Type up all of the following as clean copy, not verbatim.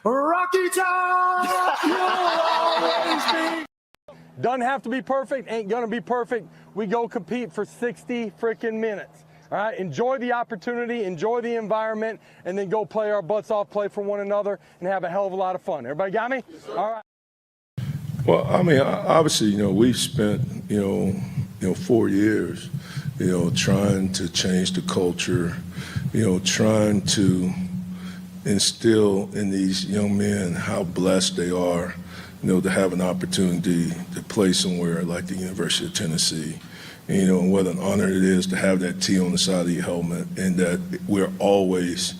Rocky Top, you'll always be. Doesn't have to be perfect, ain't gonna be perfect. We go compete for 60 freaking minutes. All right, enjoy the opportunity, enjoy the environment, and then go play our butts off, play for one another, and have a hell of a lot of fun. Everybody got me? Yes, all right. Well, I mean, obviously, we've spent, 4 years, trying to change the culture, trying to instill in these young men how blessed they are, to have an opportunity to play somewhere like the University of Tennessee. And what an honor it is to have that T on the side of your helmet, and that we're always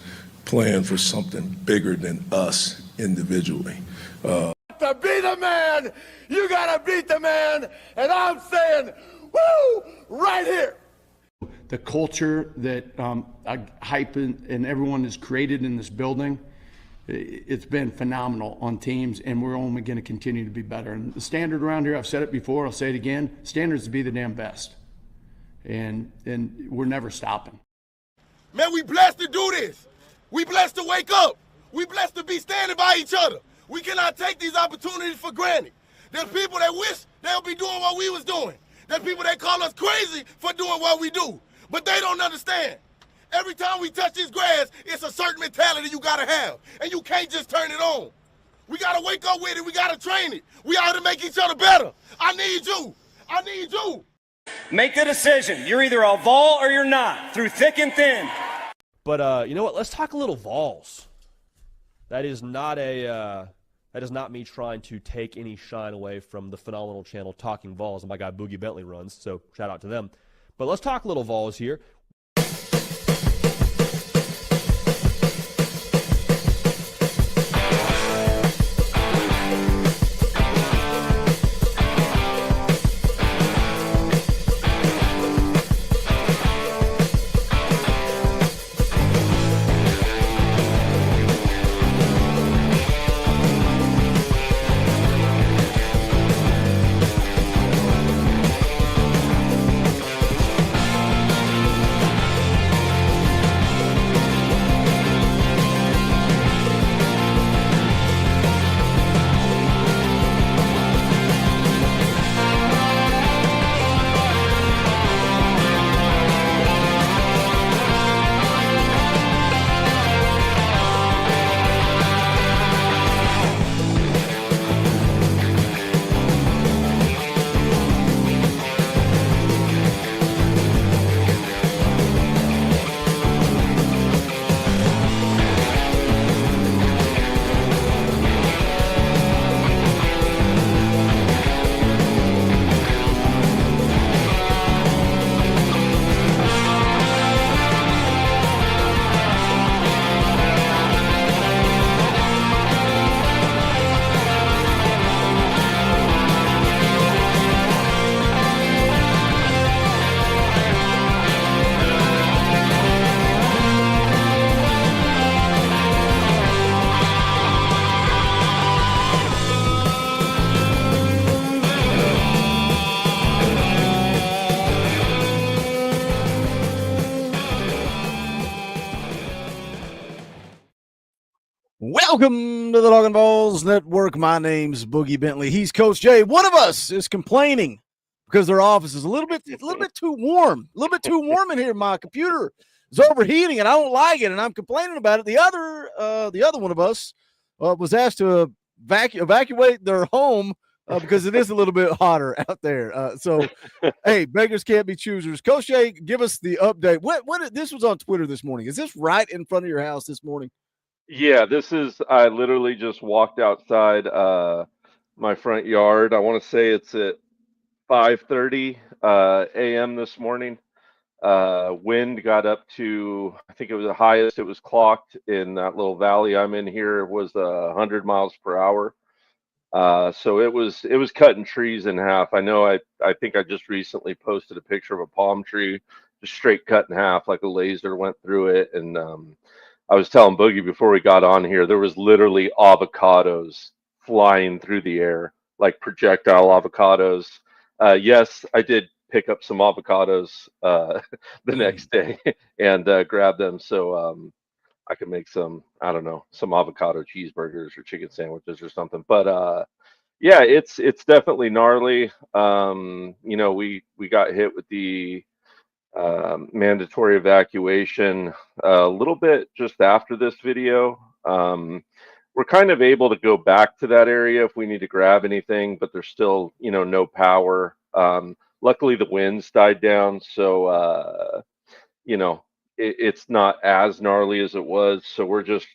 playing for something bigger than us individually. To be the man, you gotta beat the man, and I'm saying, woo, right here. The culture that Hype and everyone has created in this building, it's been phenomenal on teams, and we're only going to continue to be better. And the standard around here, I've said it before, I'll say it again, standards to be the damn best. And we're never stopping. Man, we blessed to do this. We blessed to wake up. We blessed to be standing by each other. We cannot take these opportunities for granted. There's people that wish they'll be doing what we was doing. There's people that call us crazy for doing what we do. But they don't understand. Every time we touch this grass, it's a certain mentality you gotta have. And you can't just turn it on. We gotta wake up with it. We gotta train it. We ought to make each other better. I need you. I need you. Make the decision. You're either a Vol or you're not, through thick and thin. But you know what? Let's talk a little Vols. That is not me trying to take any shine away from the phenomenal channel Talkin VAWLS and my guy Boogie Bentley runs, so shout out to them. But let's talk a little Vols here. Welcome to the Talkin VAWLS Network. My name's Boogie Bentley. He's Coach Jay. One of us is complaining because their office is a little bit too warm. A little bit too warm in here. My computer is overheating, and I don't like it, and I'm complaining about it. The other one of us was asked to evacuate their home because it is a little bit hotter out there. So, hey, beggars can't be choosers. Coach Jay, give us the update. What this was on Twitter this morning. Is this right in front of your house this morning? Yeah, I literally just walked outside my front yard. I want to say it's at 5:30 a.m. this morning. Wind got up to, I think it was the highest it was clocked in that little valley I'm in here was 100 miles per hour. So it was cutting trees in half. I know I think I just recently posted a picture of a palm tree just straight cut in half, like a laser went through it. And I was telling Boogie before we got on here, there was literally avocados flying through the air, like projectile avocados. Yes, I did pick up some avocados the next day and grab them. So I could make some, I don't know, some avocado cheeseburgers or chicken sandwiches or something. But yeah, it's definitely gnarly. We got hit with the mandatory evacuation a little bit just after this video. We're kind of able to go back to that area if we need to grab anything, but there's still, no power. Luckily, the winds died down, so it's not as gnarly as it was. So we're just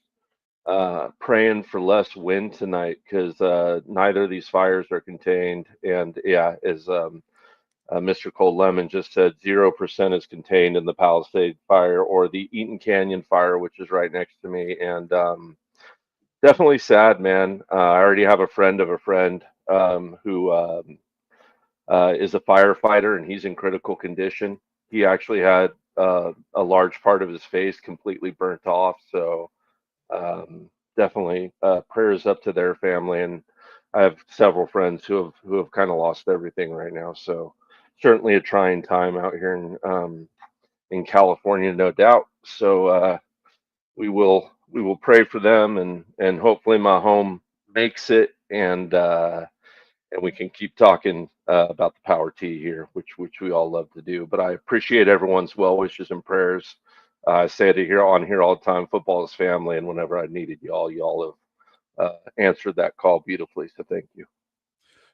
praying for less wind tonight because neither of these fires are contained. And yeah, as Mr. Cold Lemon just said, 0% is contained in the Palisade fire or the Eaton Canyon fire, which is right next to me. And definitely sad, man. I already have a friend of a friend who is a firefighter, and he's in critical condition. He actually had a large part of his face completely burnt off. So definitely prayers up to their family. And I have several friends who have kind of lost everything right now. So certainly a trying time out here in California, no doubt. So we will pray for them, and hopefully my home makes it, and we can keep talking about the Power T here, which we all love to do. But I appreciate everyone's well wishes and prayers. I say it here all the time. Football is family, and whenever I needed y'all have answered that call beautifully. So thank you.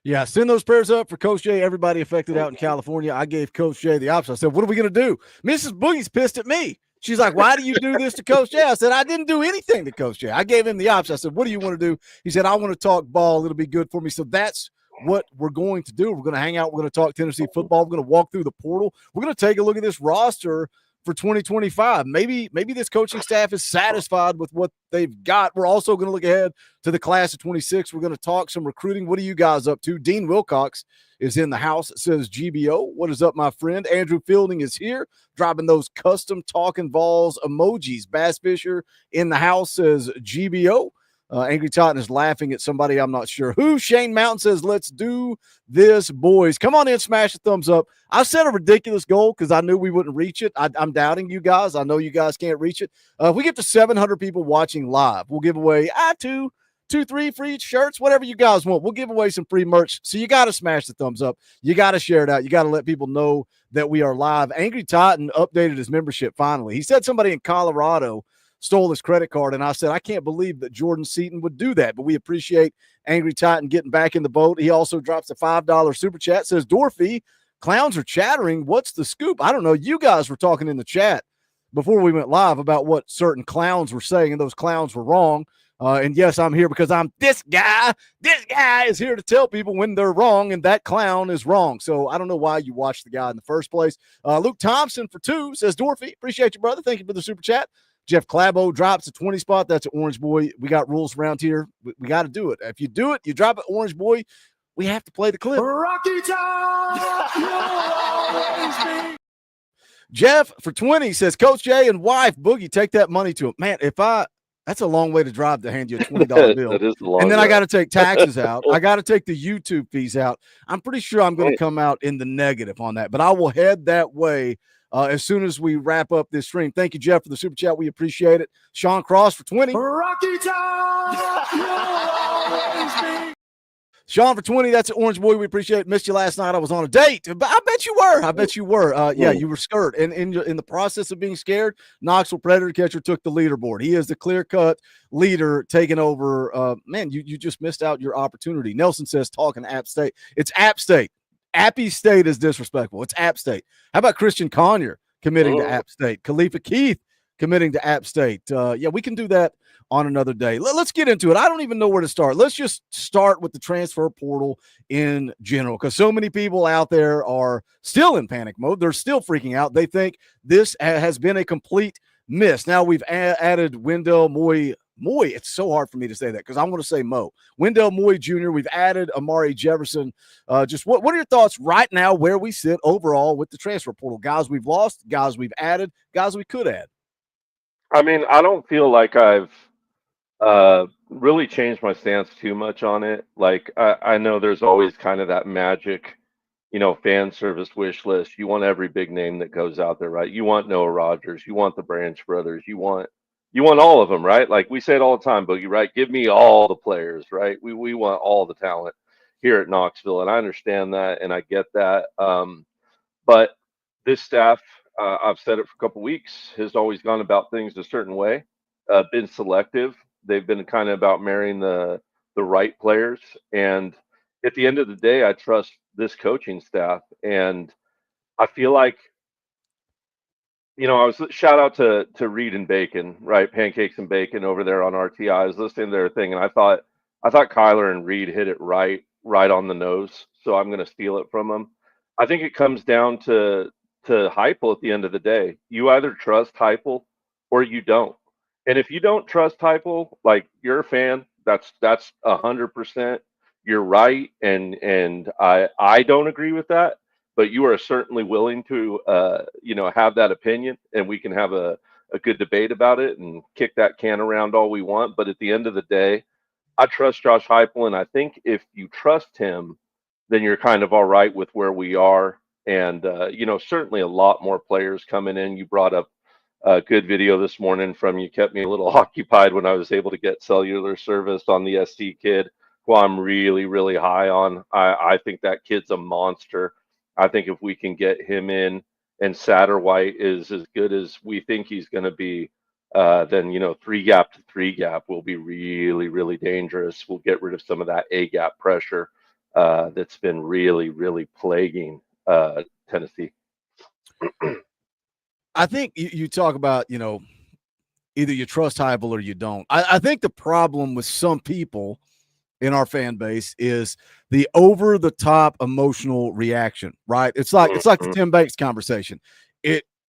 Yeah, send those prayers up for Coach Jay, everybody affected out in California. I gave Coach Jay the option. I said, what are we going to do? Mrs. Boogie's pissed at me. She's like, why do you do this to Coach Jay? I said, I didn't do anything to Coach Jay. I gave him the option. I said, what do you want to do? He said, I want to talk ball. It'll be good for me. So that's what we're going to do. We're going to hang out. We're going to talk Tennessee football. We're going to walk through the portal. We're going to take a look at this roster for 2025. Maybe this coaching staff is satisfied with what they've got. We're also going to look ahead to the class of 26. We're going to talk some recruiting. What are you guys up to? Dean Wilcox is in the house. It says GBO. What is up, my friend? Andrew Fielding is here, dropping those custom Talkin VAWLS emojis. Bass Fisher in the house says GBO. Angry Titan is laughing at somebody, I'm not sure who. Shane Mountain says, let's do this, boys. Come on in, smash the thumbs up. I set a ridiculous goal because I knew we wouldn't reach it. I'm doubting you guys. I know you guys can't reach it. If we get to 700 people watching live, we'll give away two, three free shirts, whatever you guys want. We'll give away some free merch. So you got to smash the thumbs up. You got to share it out. You got to let people know that we are live. Angry Titan updated his membership finally. He said somebody in Colorado stole his credit card, and I said, I can't believe that Jordan Seaton would do that, but we appreciate Angry Titan getting back in the boat. He also drops a $5 super chat, says, Dorothy, clowns are chattering. What's the scoop? I don't know. You guys were talking in the chat before we went live about what certain clowns were saying, and those clowns were wrong. And yes, I'm here because I'm this guy. This guy is here to tell people when they're wrong, and that clown is wrong. So I don't know why you watched the guy in the first place. Luke Thompson for 2 says, Dorothy, appreciate you, brother. Thank you for the super chat. Jeff Clabo drops a 20 spot. That's an Orange Boy. We got rules around here. We got to do it. If you do it, you drop it, Orange Boy. We have to play the clip. Rocky Top, you'll always be. Jeff for 20 says, Coach Jay and wife Boogie, take that money to him. Man, that's a long way to drive to hand you a $20 bill. That is a long and then way. I got to take taxes out. I got to take the YouTube fees out. I'm pretty sure I'm going to come out in the negative on that, but I will head that way as soon as we wrap up this stream. Thank you, Jeff, for the super chat. We appreciate it. Sean Cross for 20. Rocky Top, you'll always be. Sean for 20, that's an Orange Boy. We appreciate it. Missed you last night. I was on a date. But I bet you were. Yeah, you were scared. And in the process of being scared, Knoxville Predator Catcher took the leaderboard. He is the clear-cut leader taking over. Man, you just missed out your opportunity. Nelson says, talking App State. It's App State. Appy State is disrespectful. It's App State. How about Christian Conyer committing to App State? Khalifa Keith committing to App State. Yeah, we can do that on another day. Let's get into it. I don't even know where to start. Let's just start with the transfer portal in general, because so many people out there are still in panic mode. They're still freaking out. They think this has been a complete miss. Now we've added Wendell Moy. It's so hard for me to say that because I want to say Mo. Wendell Moy Jr. We've added Amari Jefferson. Just what are your thoughts right now where we sit overall with the transfer portal? Guys we've lost, guys we've added, guys we could add. I mean, I don't feel like I've really changed my stance too much on it. Like, I know there's always kind of that magic, fan service wish list. You want every big name that goes out there, right? You want Noah Rogers. You want the Branch brothers. You want You want all of them, right? Like we say it all the time, Boogie, right? Give me all the players, right? We want all the talent here at Knoxville, and I understand that, and I get that. But this staff, I've said it for a couple weeks, has always gone about things a certain way, been selective. They've been kind of about marrying the right players, and at the end of the day, I trust this coaching staff, and I feel like I was shout out to Reed and Bacon, right? Pancakes and Bacon over there on RTI. I was listening to their thing, and I thought Kyler and Reed hit it right on the nose. So I'm going to steal it from them. I think it comes down to Heupel at the end of the day. You either trust Heupel or you don't. And if you don't trust Heupel, like you're a fan, that's 100%. You're right, and I don't agree with that, but you are certainly willing to have that opinion, and we can have a good debate about it and kick that can around all we want. But at the end of the day, I trust Josh Heupel, and I think if you trust him, then you're kind of all right with where we are. And certainly a lot more players coming in. You brought up a good video this morning from you. Kept me a little occupied when I was able to get cellular service on the SC kid, who I'm really, really high on. I think that kid's a monster. I think if we can get him in and Satterwhite is as good as we think he's going to be, then 3-gap to 3-gap will be really, really dangerous. We'll get rid of some of that A-gap pressure that's been really, really plaguing Tennessee. I think you talk about, either you trust Heupel or you don't. I think the problem with some people in our fan base is the over-the-top emotional reaction, right? It's like the Tim Banks conversation.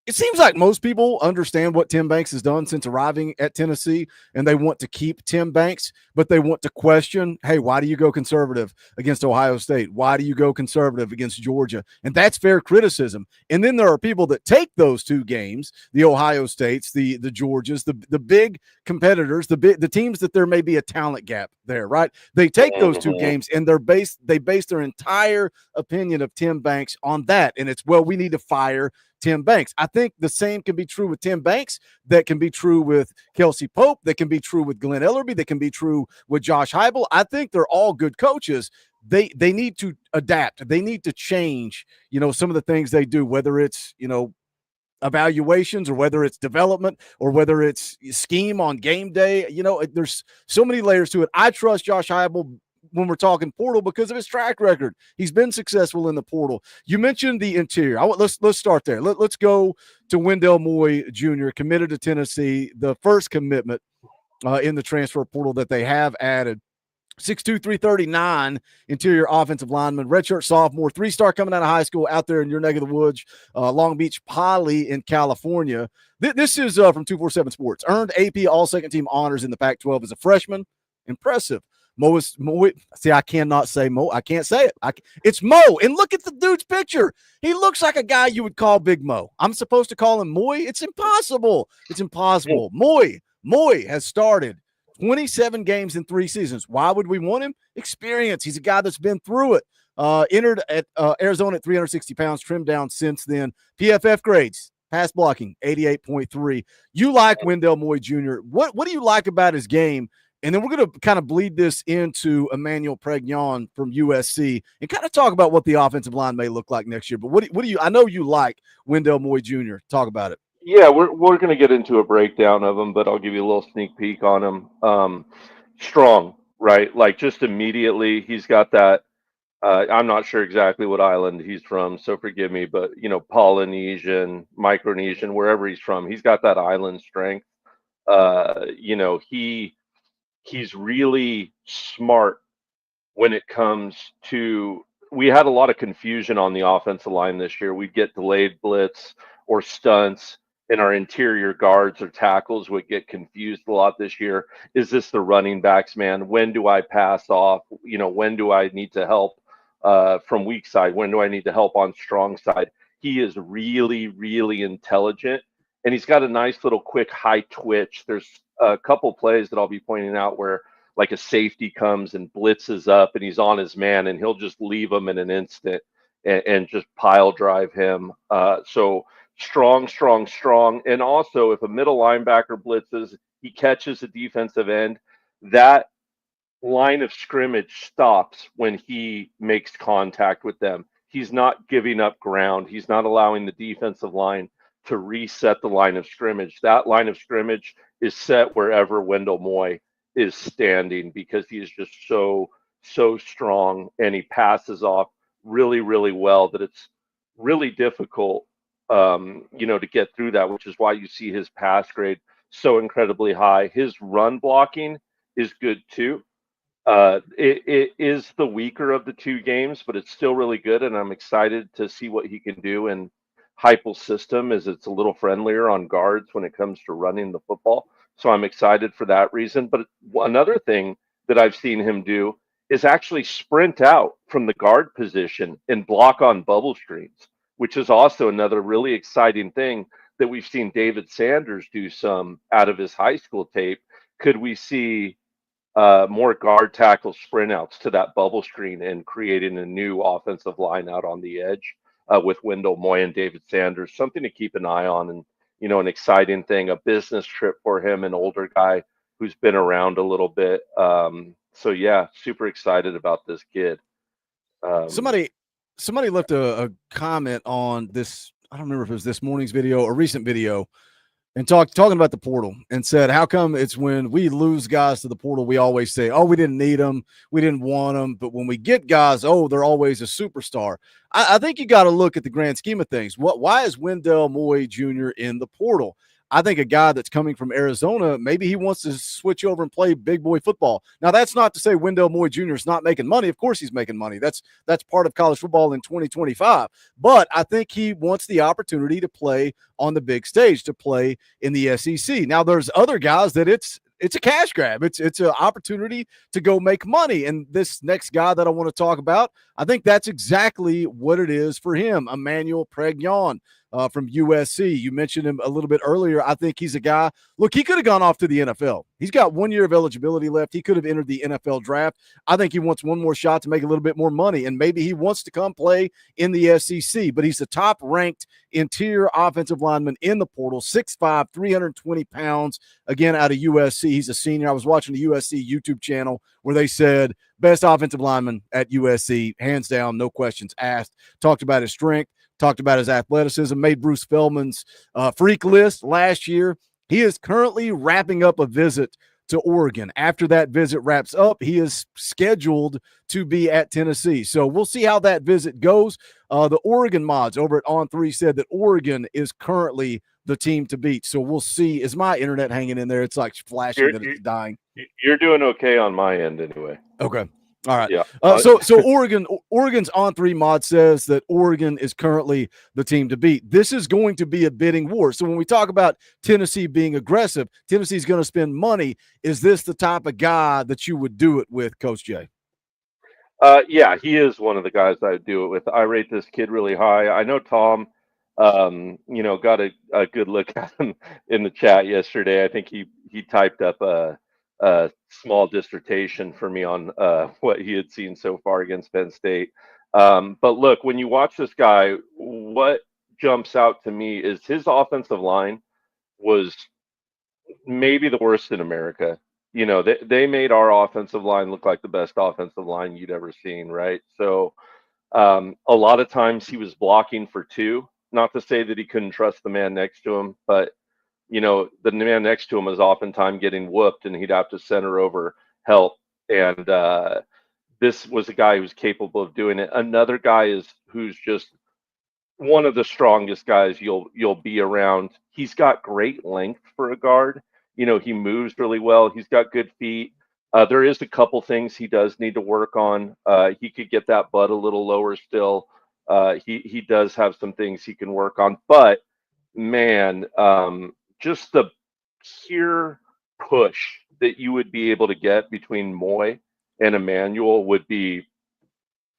It seems like most people understand what Tim Banks has done since arriving at Tennessee, and they want to keep Tim Banks, but they want to question, hey, why do you go conservative against Ohio State? Why do you go conservative against Georgia? And that's fair criticism. And then there are people that take those two games, the Ohio States, the Georgias, the big competitors, the teams that there may be a talent gap there, right? They take those two games and they base their entire opinion of Tim Banks on that. And it's, well, we need to fire Tim Banks. I think the same can be true with Tim Banks. That can be true with Kelsey Pope. That can be true with Glenn Ellerby. That can be true with Josh Heupel. I think they're all good coaches. They need to adapt. They need to change, some of the things they do, whether it's, evaluations or whether it's development or whether it's scheme on game day. There's so many layers to it. I trust Josh Heupel when we're talking portal because of his track record. He's been successful in the portal. You mentioned the interior. Let's start there. Let's go to Wendell Moy Jr., committed to Tennessee, the first commitment in the transfer portal that they have added. 6'2", 339 interior offensive lineman, redshirt sophomore, 3-star coming out of high school out there in your neck of the woods, Long Beach Poly in California. This is from 247 Sports. Earned AP All-Second Team honors in the Pac-12 as a freshman. Impressive. Mo. See, I cannot say Mo. I can't say it. It's Mo. And look at the dude's picture. He looks like a guy you would call Big Mo. I'm supposed to call him Moy? It's impossible. It's impossible. Moy has started 27 games in 3 seasons. Why would we want him? Experience. He's a guy that's been through it. Entered at Arizona at 360 pounds, trimmed down since then. PFF grades, pass blocking, 88.3. You like Wendell Moy Jr. What do you like about his game? And then we're going to kind of bleed this into Emmanuel Pregnon from USC and kind of talk about what the offensive line may look like next year. But what do you – I know you like Wendell Moy Jr. Talk about it. Yeah, we're going to get into a breakdown of him, but I'll give you a little sneak peek on him. Strong, right? Like just immediately he's got that I'm not sure exactly what island he's from, so forgive me, but Polynesian, Micronesian, wherever he's from, he's got that island strength. He's really smart when it comes to, we had a lot of confusion on the offensive line this year. We'd get delayed blitz or stunts, and our interior guards or tackles would get confused a lot this year. Is this the running backs, man? When do I pass off? When do I need to help from weak side? When do I need to help on strong side? He is really, really intelligent, and he's got a nice little quick high twitch. There's a couple plays that I'll be pointing out where like a safety comes and blitzes up and he's on his man and he'll just leave him in an instant and just pile drive him. So strong. And also if a middle linebacker blitzes, he catches a defensive end, that line of scrimmage stops when he makes contact with them. He's not giving up ground. He's not allowing the defensive line to reset the line of scrimmage. That line of scrimmage is set wherever Wendell Moy is standing because he is just so strong, and he passes off really, really well that it's really difficult, to get through that, which is why you see his pass grade so incredibly high. His run blocking is good too. It is the weaker of the two games, but it's still really good, and I'm excited to see what he can do in Heupel's system, as it's a little friendlier on guards when it comes to running the football. So I'm excited for that reason. But another thing that I've seen him do is actually sprint out from the guard position and block on bubble screens, which is also another really exciting thing that we've seen David Sanders do some out of his high school tape. Could we see more guard tackle sprint outs to that bubble screen and creating a new offensive line out on the edge with Wendell Moy and David Sanders? Something to keep an eye on, and an exciting thing, a business trip for him, an older guy who's been around a little bit. So yeah, super excited about this kid. Somebody left a comment on this. I don't remember if it was this morning's video or recent video, and talking about the portal, and said, how come it's when we lose guys to the portal, we always say, oh, we didn't need them, we didn't want them, but when we get guys, oh, they're always a superstar. I think you got to look at the grand scheme of things. Why is Wendell Moy Jr. in the portal? I think a guy that's coming from Arizona, maybe he wants to switch over and play big boy football. Now, that's not to say Wendell Moy Jr. is not making money. Of course he's making money. That's part of college football in 2025. But I think he wants the opportunity to play on the big stage, to play in the SEC. Now, there's other guys that it's a cash grab. It's an opportunity to go make money. And this next guy that I want to talk about, I think that's exactly what it is for him, Emmanuel Pregnon. From USC. You mentioned him a little bit earlier. I think he's a guy, look, he could have gone off to the NFL. He's got 1 year of eligibility left. He could have entered the NFL draft. I think he wants one more shot to make a little bit more money, and maybe he wants to come play in the SEC, but he's the top-ranked interior offensive lineman in the portal, 6'5", 320 pounds, again, out of USC. He's a senior. I was watching the USC YouTube channel where they said, best offensive lineman at USC, hands down, no questions asked. Talked about his strength, talked about his athleticism, made Bruce Feldman's freak list last year. He is currently wrapping up a visit to Oregon. After that visit wraps up, he is scheduled to be at Tennessee. So we'll see how that visit goes. The Oregon mods over at On3 said that Oregon is currently the team to beat. So we'll see. Is my internet hanging in there? It's like flashing that it's dying. You're doing okay on my end anyway. Okay. All right. Yeah. So Oregon's On3 mod says that Oregon is currently the team to beat. This is going to be a bidding war. So when we talk about Tennessee being aggressive, Tennessee's going to spend money. Is this the type of guy that you would do it with, Coach Jay? Yeah, he is one of the guys I would do it with. I rate this kid really high. I know Tom, got a good look at him in the chat yesterday. I think he typed up a small dissertation for me on what he had seen so far against Penn State. But look, when you watch this guy, what jumps out to me is his offensive line was maybe the worst in America. They made our offensive line look like the best offensive line you'd ever seen, right? So a lot of times he was blocking for two. Not to say that he couldn't trust the man next to him, but the man next to him was oftentimes getting whooped, and he'd have to center over help. And this was a guy who's capable of doing it. Another guy who's just one of the strongest guys you'll be around. He's got great length for a guard. He moves really well. He's got good feet. There is a couple things he does need to work on. He could get that butt a little lower still. He does have some things he can work on, but man, just the pure push that you would be able to get between Moy and Emmanuel would be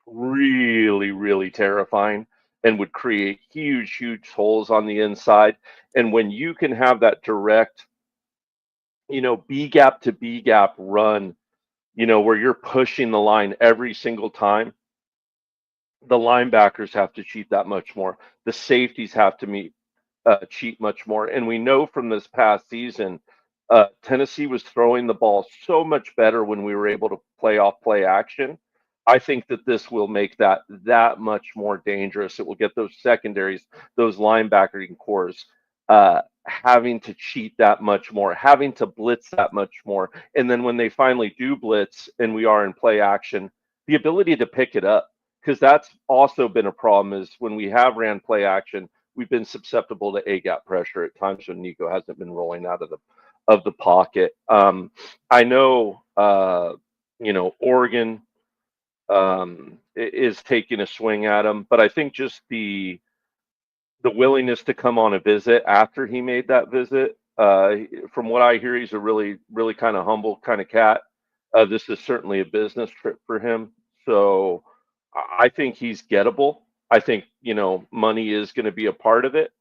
really, really terrifying and would create huge, huge holes on the inside. And when you can have that direct, B gap to B gap run, where you're pushing the line every single time, the linebackers have to cheat that much more. The safeties have to cheat much more. And we know from this past season, Tennessee was throwing the ball so much better when we were able to play off play action. I think that this will make that much more dangerous. It will get those secondaries, those linebacking cores, having to cheat that much more, having to blitz that much more. And then when they finally do blitz and we are in play action, the ability to pick it up, because that's also been a problem is when we have ran play action, we've been susceptible to A-gap pressure at times when Nico hasn't been rolling out of the pocket. I know, Oregon is taking a swing at him, but I think just the willingness to come on a visit after he made that visit. From what I hear, he's a really, really kind of humble kind of cat. This is certainly a business trip for him. So I think he's gettable. I think, money is going to be a part of it,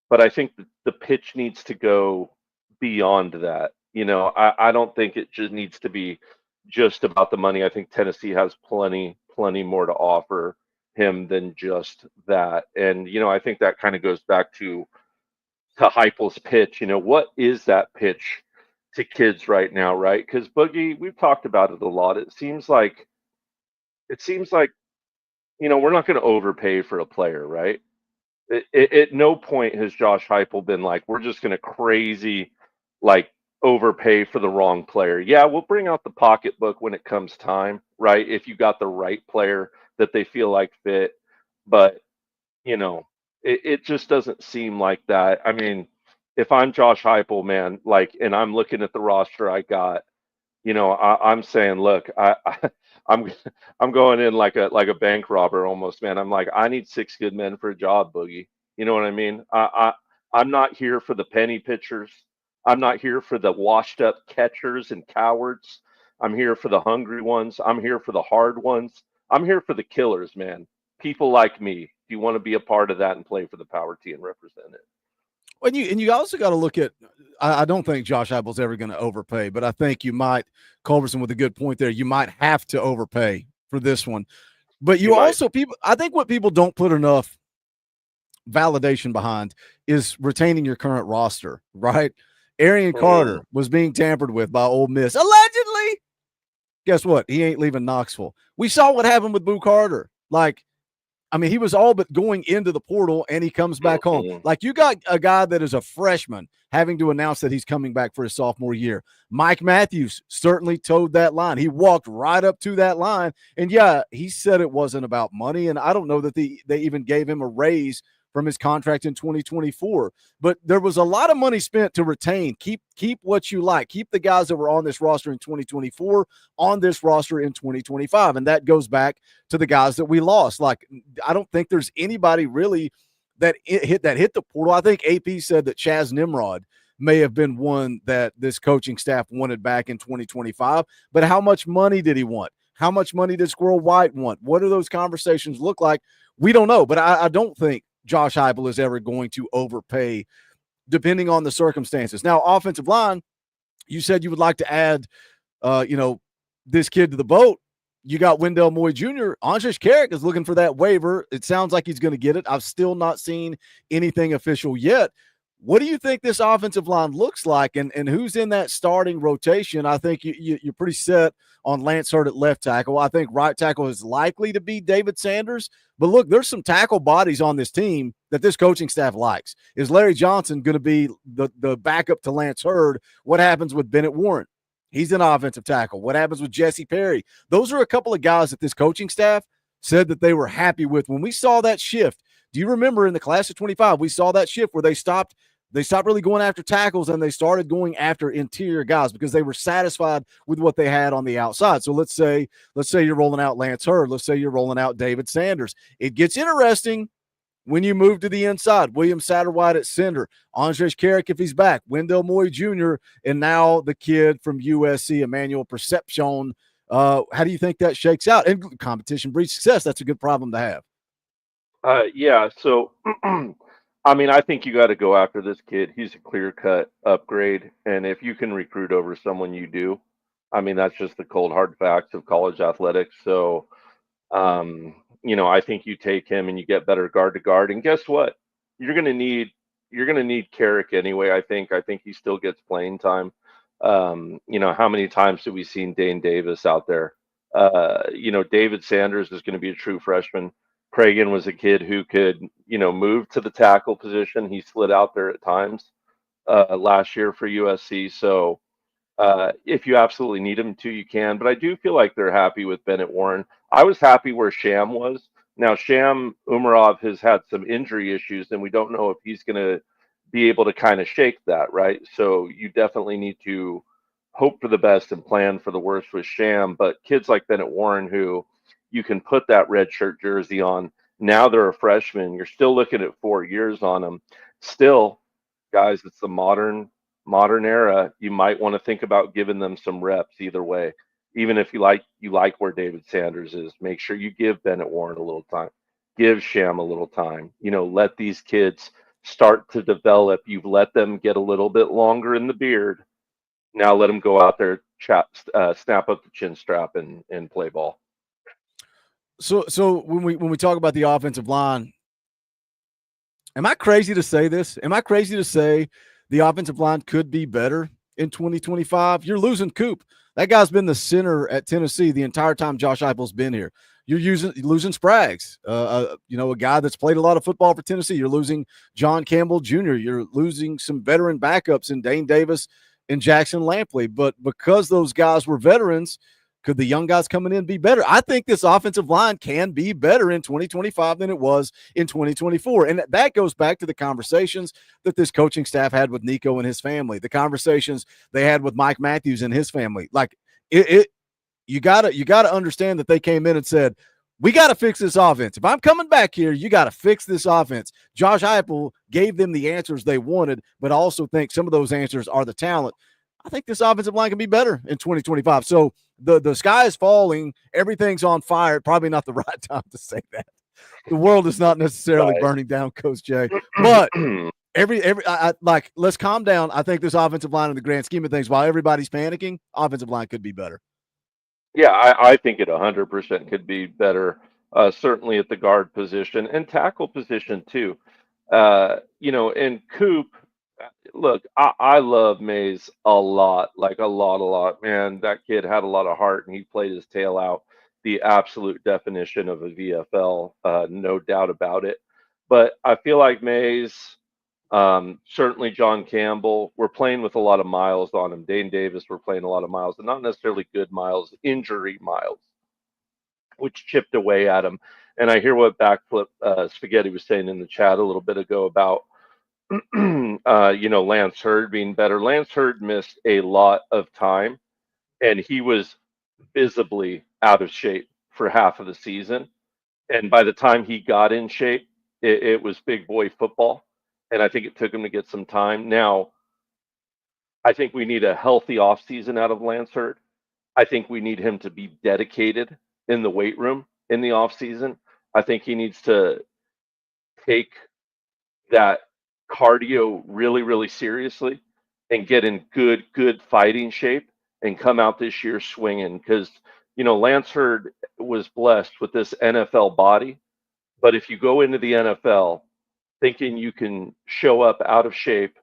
but I think the pitch needs to go beyond that. I don't think it just needs to be just about the money. I think Tennessee has plenty more to offer him than just that. And, I think that kind of goes back to Heupel's pitch. What is that pitch to kids right now, right? Because Boogie, we've talked about it a lot. It seems like, we're not going to overpay for a player, right? At no point has Josh Heupel been like, we're just going to crazy, like, overpay for the wrong player. Yeah, we'll bring out the pocketbook when it comes time, right? If you got the right player that they feel like fit. But, it just doesn't seem like that. I mean, if I'm Josh Heupel, man, like, and I'm looking at the roster I got, I'm saying, look, I'm I'm going in like a bank robber almost, man. I'm like, I need 6 good men for a job, Boogie. You know what I mean? I'm not here for the penny pitchers. I'm not here for the washed up catchers and cowards. I'm here for the hungry ones. I'm here for the hard ones. I'm here for the killers, man. People like me. If you want to be a part of that and play for the Power T and represent it. And you also got to look at. I don't think Josh Heupel's ever going to overpay, but I think you might, Culberson with a good point there. You might have to overpay for this one, but you also people. I think what people don't put enough validation behind is retaining your current roster, right? Arian Carter was being tampered with by Ole Miss allegedly. Guess what? He ain't leaving Knoxville. We saw what happened with Boo Carter. Like, I mean, he was all but going into the portal, and he comes back home. Like, you got a guy that is a freshman having to announce that he's coming back for his sophomore year. Mike Matthews certainly towed that line. He walked right up to that line, and, yeah, he said it wasn't about money, and I don't know that they even gave him a raise from his contract in 2024. But there was a lot of money spent to retain. Keep what you like. Keep the guys that were on this roster in 2024 on this roster in 2025. And that goes back to the guys that we lost. Like, I don't think there's anybody really that hit the portal. I think AP said that Chaz Nimrod may have been one that this coaching staff wanted back in 2025. But how much money did he want? How much money did Squirrel White want? What do those conversations look like? We don't know. But I don't think Josh Heupel is ever going to overpay depending on the circumstances. Now, offensive line, you said you would like to add, this kid to the boat. You got Wendell Moy Jr. Andrej Karic is looking for that waiver. It sounds like he's going to get it. I've still not seen anything official yet. What do you think this offensive line looks like, and who's in that starting rotation? I think you're pretty set on Lance Hurd at left tackle. I think right tackle is likely to be David Sanders. But look, there's some tackle bodies on this team that this coaching staff likes. Is Larry Johnson going to be the backup to Lance Hurd? What happens with Bennett Warren? He's an offensive tackle. What happens with Jesse Perry? Those are a couple of guys that this coaching staff said that they were happy with. When we saw that shift, do you remember in the class of 25, we saw that shift where they stopped really going after tackles and they started going after interior guys because they were satisfied with what they had on the outside. So let's say you're rolling out Lance Hurd. Let's say you're rolling out David Sanders. It gets interesting when you move to the inside. William Satterwhite at center, Andrej Karic if he's back, Wendell Moy Jr., and now the kid from USC, Emmanuel Percepcion. How do you think that shakes out? And competition breeds success. That's a good problem to have. Yeah, so I mean, I think you got to go after this kid. He's a clear-cut upgrade, and if you can recruit over someone, you do. I mean, that's just the cold hard facts of college athletics. So, I think you take him and you get better guard to guard. And guess what? You're gonna need Karic anyway. I think he still gets playing time. How many times have we seen Dane Davis out there? David Sanders is going to be a true freshman. Cragen was a kid who could, move to the tackle position. He slid out there at times last year for USC. So if you absolutely need him to, you can. But I do feel like they're happy with Bennett Warren. I was happy where Sham was. Now, Sham Umarov has had some injury issues, and we don't know if he's going to be able to kind of shake that, right? So you definitely need to hope for the best and plan for the worst with Sham. But kids like Bennett Warren, who you can put that red shirt jersey on, now they're a freshman. You're still looking at 4 years on them. Still, guys, it's the modern era. You might want to think about giving them some reps either way. Even if you like where David Sanders is, make sure you give Bennett Warren a little time. Give Sham a little time. Let these kids start to develop. You've let them get a little bit longer in the beard. Now let them go out there, snap up the chin strap and play ball. So when we talk about the offensive line, am I crazy to say this? Am I crazy to say the offensive line could be better in 2025? You're losing Coop. That guy's been the center at Tennessee the entire time Josh Heupel's been here. You're losing Spraggs, a guy that's played a lot of football for Tennessee. You're losing John Campbell Jr. You're losing some veteran backups in Dane Davis and Jackson Lampley. But because those guys were veterans, could the young guys coming in be better? I think this offensive line can be better in 2025 than it was in 2024. And that goes back to the conversations that this coaching staff had with Nico and his family, the conversations they had with Mike Matthews and his family. Like you gotta understand that they came in and said, we got to fix this offense. If I'm coming back here, you got to fix this offense. Josh Heupel gave them the answers they wanted, but I also think some of those answers are the talent. I think this offensive line can be better in 2025. So the sky is falling. Everything's on fire. Probably not the right time to say that. The world is not necessarily burning down, Coach Jay. But let's calm down. I think this offensive line in the grand scheme of things, while everybody's panicking, offensive line could be better. Yeah, I think it 100% could be better, certainly at the guard position and tackle position too. And Coop, look, I love Mays a lot, like a lot. Man, that kid had a lot of heart and he played his tail out. The absolute definition of a VFL, no doubt about it. But I feel like Mays, certainly John Campbell, we're playing with a lot of miles on him. Dane Davis, we're playing a lot of miles, and not necessarily good miles, injury miles, which chipped away at him. And I hear what Backflip Spaghetti was saying in the chat a little bit ago about, Lance Hurd being better. Lance Hurd missed a lot of time, and he was visibly out of shape for half of the season. And by the time he got in shape, it was big boy football. And I think it took him to get some time. Now, I think we need a healthy offseason out of Lance Hurd. I think we need him to be dedicated in the weight room in the offseason. I think he needs to take that cardio really, really seriously and get in good fighting shape and come out this year swinging. Because, Lance Hurd was blessed with this NFL body. But if you go into the NFL thinking you can show up out of shape,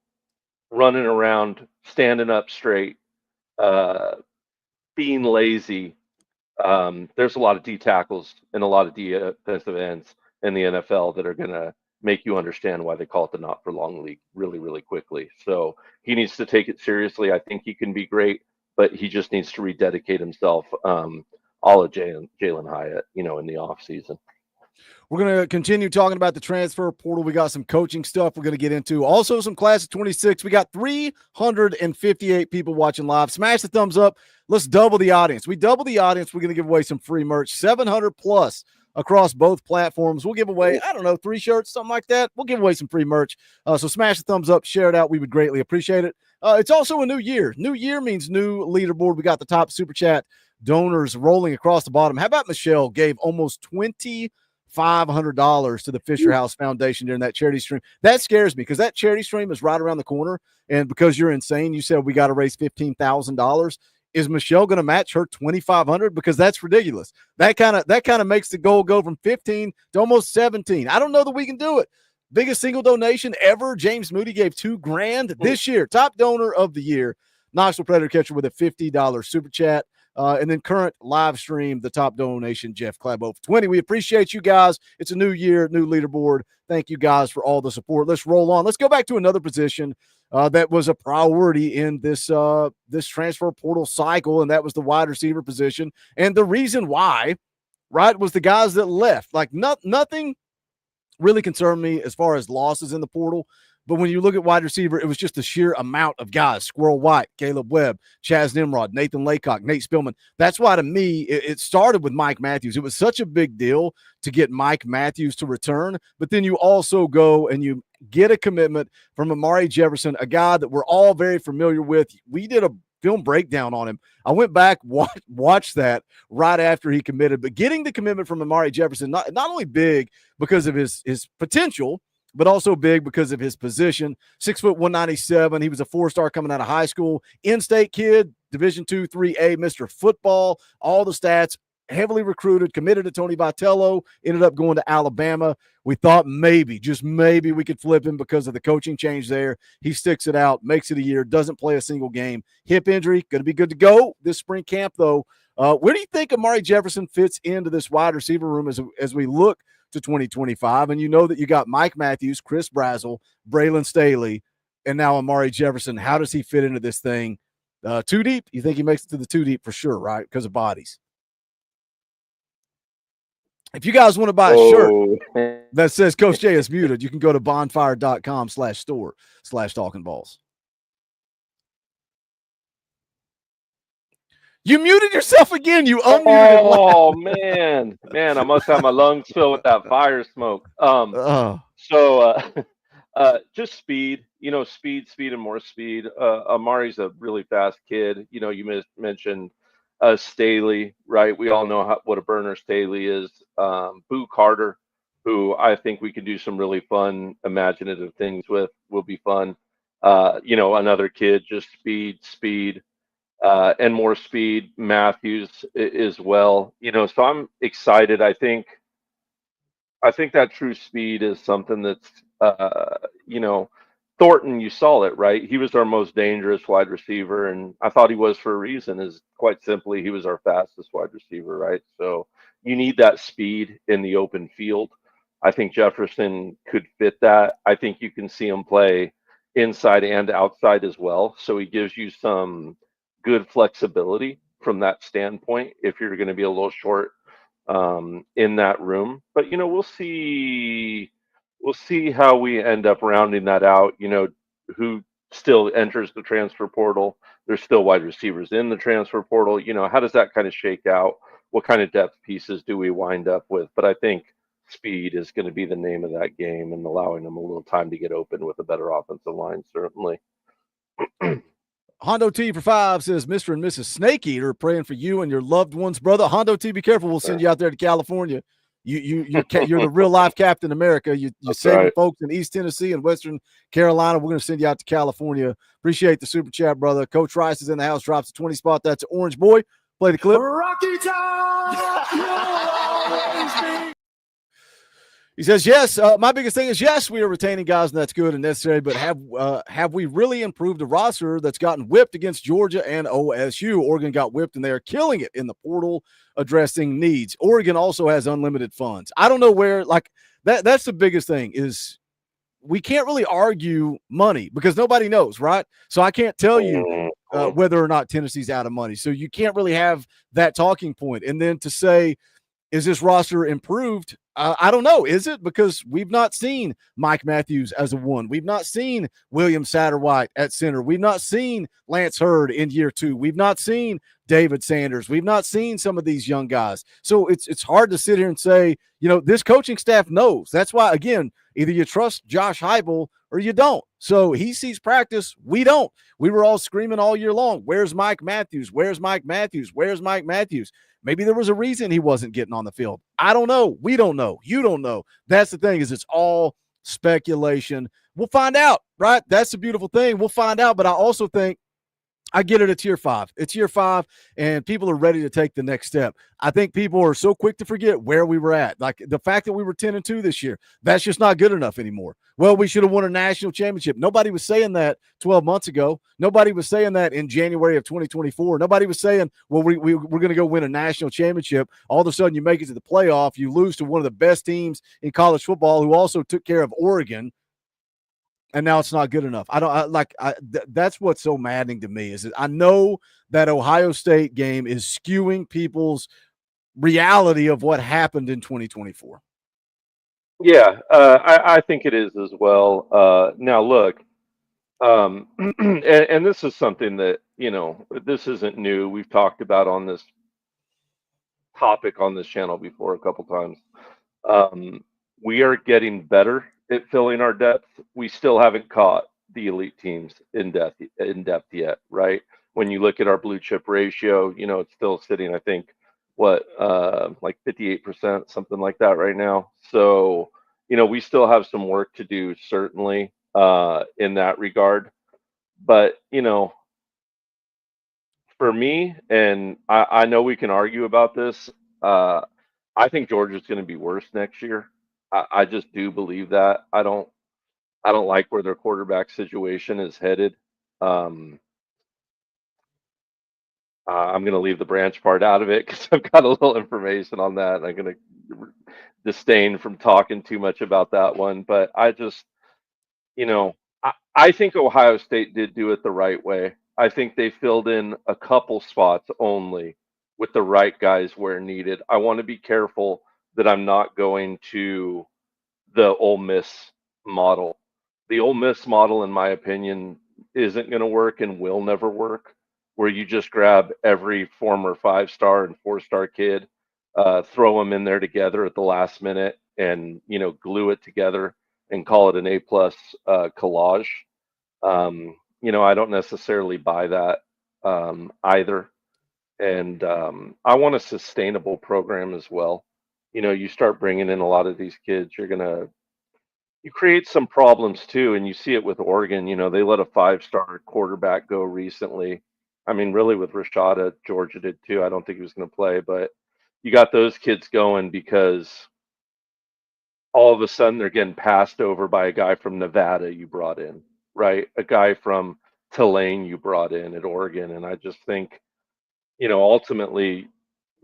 running around, standing up straight, being lazy, there's a lot of D tackles and a lot of defensive ends in the NFL that are going to make you understand why they call it the not for long league really, really quickly. So he needs to take it seriously. I think he can be great, but he just needs to rededicate himself, all of Jalen Hyatt, in the off season. We're going to continue talking about the transfer portal. We got some coaching stuff we're going to get into. Also, some class of 26. We got 358 people watching live. Smash the thumbs up. Let's double the audience. We double the audience. We're going to give away some free merch, 700 plus across both platforms. We'll give away, 3 shirts, something like that. We'll give away some free merch. So smash the thumbs up, share it out. We would greatly appreciate it. It's also a new year. New year means new leaderboard. We got the top super chat donors rolling across the bottom. How about Michelle gave almost $2,500 to the Fisher House Foundation during that charity stream? That scares me because that charity stream is right around the corner. And because you're insane, you said we got to raise $15,000. Is Michelle going to match her $2,500? Because that's ridiculous. That kind of makes the goal go from 15 to almost 17. I don't know that we can do it. Biggest single donation ever. James Moody gave $2,000 this year. Top donor of the year. Knoxville Predator Catcher with a $50 super chat. And then current live stream, the top donation, Jeff Clabo for 20. We appreciate you guys. It's a new year, new leaderboard. Thank you guys for all the support. Let's roll on. Let's go back to another position that was a priority in this this transfer portal cycle, and that was the wide receiver position. And the reason why, right, was the guys that left. Like nothing really concerned me as far as losses in the portal. But when you look at wide receiver, it was just the sheer amount of guys: Squirrel White, Caleb Webb, Chaz Nimrod, Nathan Laycock, Nate Spillman. That's why, to me, it started with Mike Matthews. It was such a big deal to get Mike Matthews to return. But then you also go and you get a commitment from Amari Jefferson, a guy that we're all very familiar with. We did a film breakdown on him. I went back, watched that right after he committed. But getting the commitment from Amari Jefferson, not only big because of his potential, but also big because of his position. 6 foot 197. He was a 4-star coming out of high school. In-state kid, Division II, 3A, Mr. Football, all the stats, heavily recruited, committed to Tony Vitello, ended up going to Alabama. We thought maybe, just maybe, we could flip him because of the coaching change there. He sticks it out, makes it a year, doesn't play a single game. Hip injury, going to be good to go this spring camp, though. Where do you think Amari Jefferson fits into this wide receiver room as we look to 2025? And you know that you got Mike Matthews, Chris Brazzell, Braylon Staley, and now Amari Jefferson. How does he fit into this thing? 2 deep? You think he makes it to the 2 deep for sure, right? Because of bodies. If you guys want to buy a shirt that says Coach J is muted, you can go to bonfire.com/store/talkingballs. You muted yourself again. You unmuted. Oh, man, I must have my lungs filled with that fire smoke. Just speed, speed and more speed. Amari's a really fast kid. You mentioned Staley, right? We all know what a burner Staley is. Boo Carter, who I think we can do some really fun, imaginative things with, will be fun. Another kid, just speed. And more speed, Matthews as well. So I'm excited. I think that true speed is something that's, Thornton, you saw it, right? He was our most dangerous wide receiver, and I thought he was for a reason. Is quite simply, he was our fastest wide receiver, right? So you need that speed in the open field. I think Jefferson could fit that. I think you can see him play inside and outside as well. So he gives you some good flexibility from that standpoint if you're going to be a little short in that room. But we'll see how we end up rounding that out. Who still enters the transfer portal? There's still wide receivers in the transfer portal. How does that kind of shake out? What kind of depth pieces do we wind up with? But I think speed is going to be the name of that game, and allowing them a little time to get open with a better offensive line, certainly. Hondo T for 5 says, Mr. and Mrs. Snake Eater praying for you and your loved ones, brother. Hondo T, be careful. We'll send you out there to California. You're the real life Captain America. You're saving right. folks in East Tennessee and Western Carolina. We're going to send you out to California. Appreciate the super chat, brother. Coach Rice is in the house, drops a 20 spot. That's Orange Boy. Play the clip. Rocky Top, you'll always be. He says, yes, my biggest thing is, yes, we are retaining guys, and that's good and necessary, but have we really improved the roster that's gotten whipped against Georgia and OSU? Oregon got whipped, and they are killing it in the portal, addressing needs. Oregon also has unlimited funds. I don't know where, that's the biggest thing is we can't really argue money because nobody knows, right? So I can't tell you whether or not Tennessee's out of money. So you can't really have that talking point. And then to say, is this roster improved? I don't know. Is it? Because we've not seen Mike Matthews as a 1. We've not seen William Satterwhite at center. We've not seen Lance Hurd in year 2. We've not seen David Sanders. We've not seen some of these young guys. So it's hard to sit here and say, this coaching staff knows. That's why, again, either you trust Josh Heupel or you don't. So he sees practice. We don't. We were all screaming all year long, where's Mike Matthews? Where's Mike Matthews? Where's Mike Matthews? Maybe there was a reason he wasn't getting on the field. I don't know. We don't know. You don't know. That's the thing, is it's all speculation. We'll find out, right? That's the beautiful thing. We'll find out. But I also think I get it. It's year 5. It's year 5, and people are ready to take the next step. I think people are so quick to forget where we were at. Like the fact that we were 10-2 this year, that's just not good enough anymore. Well, we should have won a national championship. Nobody was saying that 12 months ago. Nobody was saying that in January of 2024. Nobody was saying, well, we're going to go win a national championship. All of a sudden, you make it to the playoff. You lose to one of the best teams in college football who also took care of Oregon. And now it's not good enough. That's what's so maddening to me is that I know that Ohio State game is skewing people's reality of what happened in 2024. Yeah, I think it is as well. Now, look, and this is something that, this isn't new. We've talked about on this topic on this channel before a couple times. We are getting better at filling our depth. We still haven't caught the elite teams in depth yet, right? When you look at our blue chip ratio, it's still sitting, I think, like 58%, something like that right now. So, we still have some work to do, certainly, in that regard. But, for me, and I know we can argue about this, I think Georgia's going to be worse next year. I just do believe that. I don't like where their quarterback situation is headed. I'm going to leave the branch part out of it because I've got a little information on that. And I'm going to disdain from talking too much about that one. But I just, I think Ohio State did do it the right way. I think they filled in a couple spots only with the right guys where needed. I want to be careful that I'm not going to the Ole Miss model. The Ole Miss model, in my opinion, isn't going to work and will never work, where you just grab every former 5-star and 4-star kid, throw them in there together at the last minute and, glue it together and call it an A+ collage. I don't necessarily buy that either. And I want a sustainable program as well. You start bringing in a lot of these kids, you create some problems too. And you see it with Oregon. They let a 5-star quarterback go recently. I mean, really with Rashada, Georgia did too. I don't think he was going to play, but you got those kids going because all of a sudden they're getting passed over by a guy from Nevada you brought in, right? A guy from Tulane you brought in at Oregon. And I just think, ultimately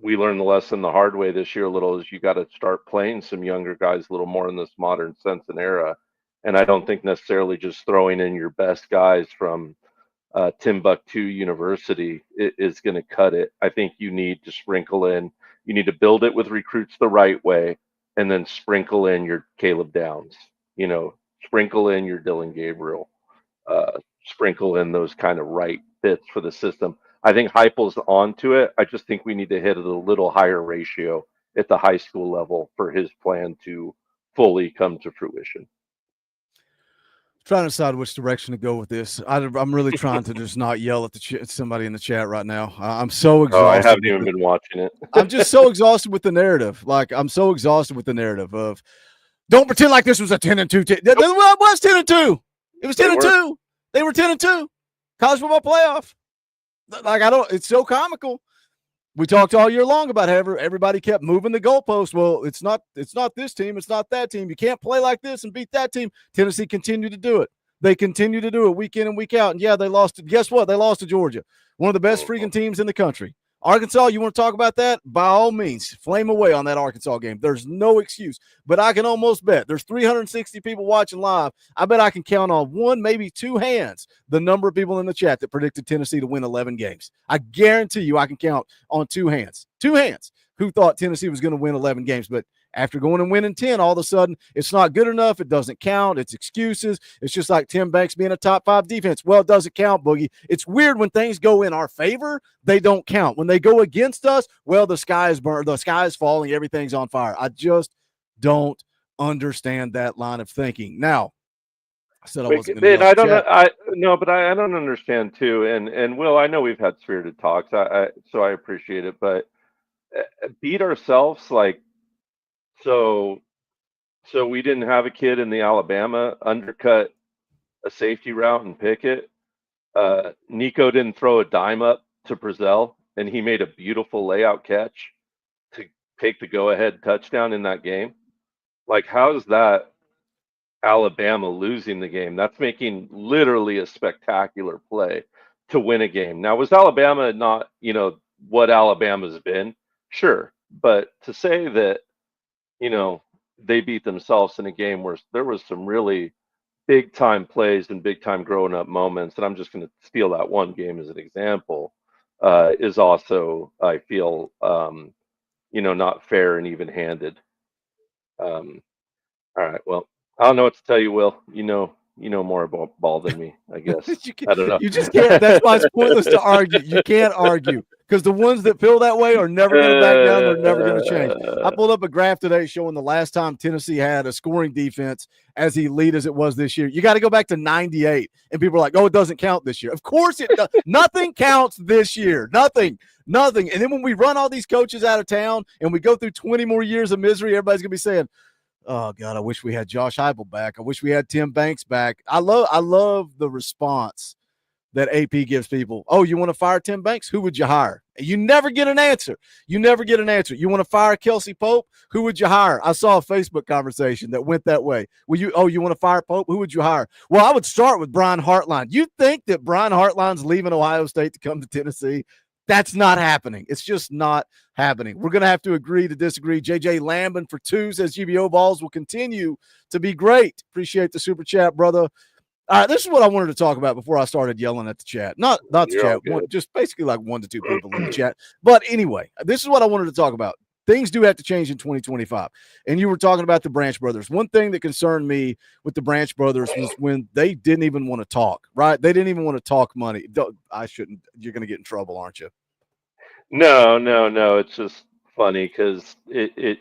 we learned the lesson the hard way this year a little is you got to start playing some younger guys a little more in this modern sense and era. And I don't think necessarily just throwing in your best guys from Timbuktu University is going to cut it. I think you need to sprinkle in, you need to build it with recruits the right way, and then sprinkle in your Caleb Downs, sprinkle in your Dylan Gabriel, sprinkle in those kind of right fits for the system. I think Heupel's onto it. I just think we need to hit it a little higher ratio at the high school level for his plan to fully come to fruition. Trying to decide which direction to go with this. I'm really trying to just not yell at somebody in the chat right now. I'm so exhausted. Oh, I haven't even been watching it. I'm just so exhausted with the narrative. I'm so exhausted with the narrative of don't pretend like this was a 10-2 team. It was 10-2. It was 10-2. They were 10-2. College football playoff. It's so comical. We talked all year long about how everybody kept moving the goalpost. Well, it's not this team. It's not that team. You can't play like this and beat that team. Tennessee continued to do it. They continue to do it week in and week out. And yeah, they lost. Guess what? They lost to Georgia, one of the best freaking teams in the country. Arkansas, you want to talk about that? By all means, flame away on that Arkansas game. There's no excuse. But I can almost bet there's 360 people watching live. I bet I can count on one, maybe two hands, the number of people in the chat that predicted Tennessee to win 11 games. I guarantee you I can count on two hands who thought Tennessee was going to win 11 games. But after going and winning 10, all of a sudden, it's not good enough. It doesn't count. It's excuses. It's just like Tim Banks being a top 5 defense. Well, it doesn't count, Boogie. It's weird when things go in our favor, they don't count. When they go against us, well, the sky is burned, the sky is falling, everything's on fire. I just don't understand that line of thinking. Now, I said I wasn't going to. I don't know. But I don't understand too. And Will, I know we've had spirited talks, so I appreciate it. But beat ourselves like. So we didn't have a kid in the Alabama undercut a safety route and pick it. Nico didn't throw a dime up to Brazil, and he made a beautiful layout catch to take the go-ahead touchdown in that game. Like, how's that Alabama losing the game? That's making literally a spectacular play to win a game. Now, was Alabama not, what Alabama's been? Sure. But to say that, they beat themselves in a game where there was some really big time plays and big time growing up moments, and I'm just going to steal that one game as an example, is also, I feel, not fair and even handed. All right. Well, I don't know what to tell you, Will. You know more about ball than me, I guess. I don't know. You just can't. That's why it's pointless to argue. You can't argue because the ones that feel that way are never going to back down. They're never going to change. I pulled up a graph today showing the last time Tennessee had a scoring defense as elite as it was this year. You got to go back to 98, and people are like, "Oh, it doesn't count this year." Of course it does. Nothing counts this year. Nothing. And then when we run all these coaches out of town and we go through 20 more years of misery, everybody's going to be saying, "Oh God, I wish we had Josh Heupel back. I wish we had Tim Banks back." I love the response that AP gives people. "Oh, you want to fire Tim Banks? Who would you hire?" And you never get an answer. You want to fire Kelsey Pope? Who would you hire? I saw a Facebook conversation that went that way. You want to fire Pope? Who would you hire? Well, I would start with Brian Hartline. You think that Brian Hartline's leaving Ohio State to come to Tennessee? That's not happening. It's just not happening. We're going to have to agree to disagree. JJ Lambin for 2 says GBO balls will continue to be great. Appreciate the super chat, brother. All right, this is what I wanted to talk about before I started yelling at the chat. Not the chat, just basically like 1 to 2 people in the chat. But anyway, this is what I wanted to talk about. Things do have to change in 2025. And you were talking about the Branch brothers. One thing that concerned me with the Branch brothers was when they didn't even want to talk, right? They didn't even want to talk money. I shouldn't. You're going to get in trouble, aren't you? No. It's just funny because it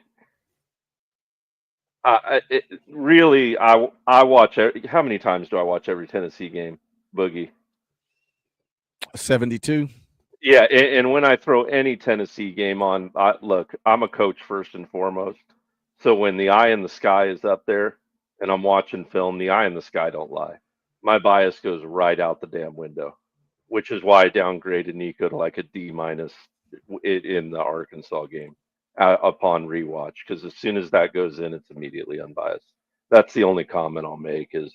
really, I watch. How many times do I watch every Tennessee game, Boogie? 72. Yeah, and when I throw any Tennessee game on, look, I'm a coach first and foremost. So when the eye in the sky is up there and I'm watching film, the eye in the sky don't lie. My bias goes right out the damn window, which is why I downgraded Nico to like a D- in the Arkansas game upon rewatch, because as soon as that goes in, it's immediately unbiased. That's the only comment I'll make is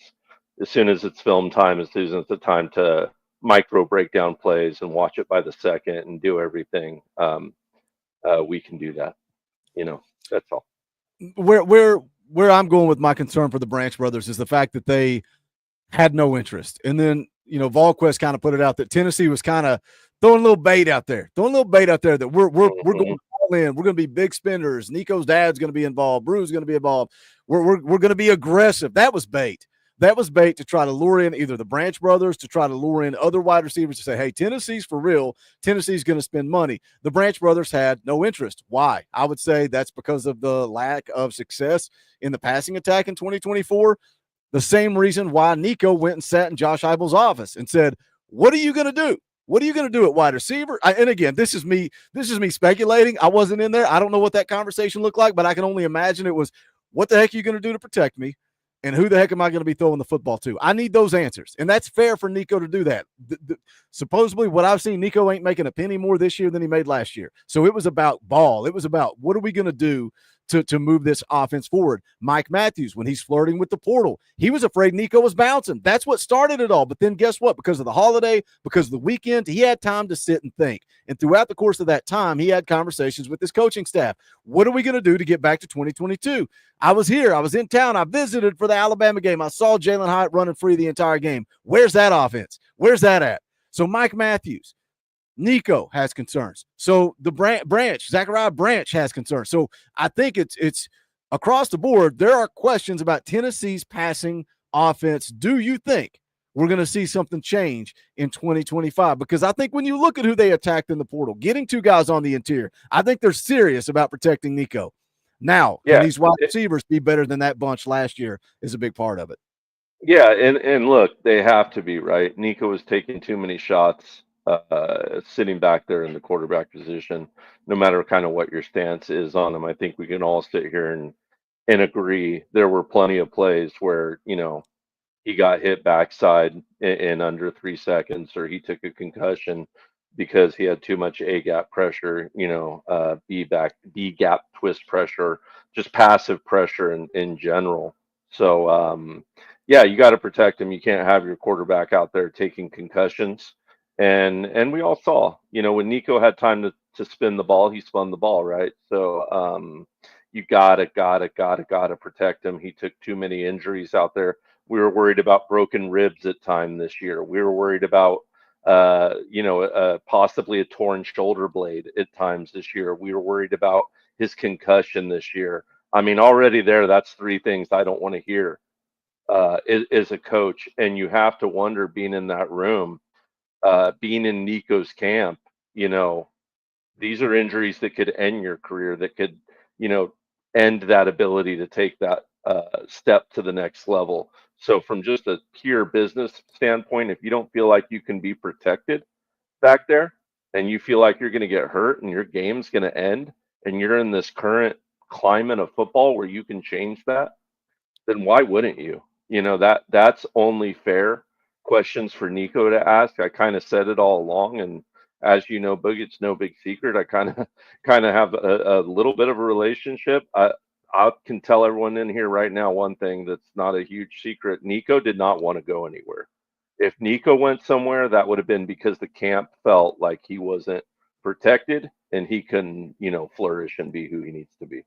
as soon as it's film time, as soon as it's the time to micro breakdown plays and watch it by the second and do everything, we can do that. That's all. Where I'm going with my concern for the Branch brothers is the fact that they had no interest. And then, Volquest kind of put it out that Tennessee was kind of throwing a little bait out there that we're going all in. We're going to be big spenders. Nico's dad's going to be involved. Brew's going to be involved. We're going to be aggressive. That was bait. That was bait to try to lure in either the Branch brothers, to try to lure in other wide receivers to say, hey, Tennessee's for real. Tennessee's going to spend money. The Branch brothers had no interest. Why? I would say that's because of the lack of success in the passing attack in 2024. The same reason why Nico went and sat in Josh Heupel's office and said, what are you going to do? What are you going to do at wide receiver? And again, this is me speculating. I wasn't in there. I don't know what that conversation looked like, but I can only imagine it was, what the heck are you going to do to protect me? And who the heck am I going to be throwing the football to? I need those answers. And that's fair for Nico to do that. Supposedly, what I've seen, Nico ain't making a penny more this year than he made last year. So it was about ball. It was about, what are we going to do to move this offense forward? Mike Matthews, when he's flirting with the portal, he was afraid Nico was bouncing. That's what started it all. But then guess what? Because of the holiday, because of the weekend, he had time to sit and think. And throughout the course of that time, he had conversations with his coaching staff. What are we going to do to get back to 2022? I was here. I was in town. I visited for the Alabama game. I saw Jalen Hyatt running free the entire game. Where's that offense? Where's that at? So Mike Matthews, Nico has concerns. So the Branch, Zachariah Branch has concerns. So I think it's across the board. There are questions about Tennessee's passing offense. Do you think we're going to see something change in 2025? Because I think when you look at who they attacked in the portal, getting 2 guys on the interior, I think they're serious about protecting Nico. Now, can these wide receivers be better than that bunch last year is a big part of it. Yeah, and look, they have to be, right? Nico was taking too many shots sitting back there in the quarterback position, no matter kind of what your stance is on him. I think we can all sit here and agree there were plenty of plays where, he got hit backside in under 3 seconds, or he took a concussion because he had too much A gap pressure, B gap twist pressure, just passive pressure in general. So yeah, you got to protect him. You can't have your quarterback out there taking concussions. And we all saw, when Nico had time to spin the ball, he spun the ball, right? So you gotta protect him. He took too many injuries out there. We were worried about broken ribs at time this year. We were worried about possibly a torn shoulder blade at times this year. We were worried about his concussion this year. I mean, already there, that's three things I don't want to hear as a coach. And you have to wonder, being in that room, being in Nico's camp, these are injuries that could end your career, that could, end that ability to take that step to the next level. So from just a pure business standpoint, if you don't feel like you can be protected back there, and you feel like you're going to get hurt and your game's going to end, and you're in this current climate of football where you can change that, then why wouldn't you? That's only fair questions for Nico to ask. I kind of said it all along, and as you know, Boog, it's no big secret. I kind of have a little bit of a relationship. I can tell everyone in here right now one thing that's not a huge secret. Nico did not want to go anywhere. If Nico went somewhere, that would have been because the camp felt like he wasn't protected and he can, flourish and be who he needs to be.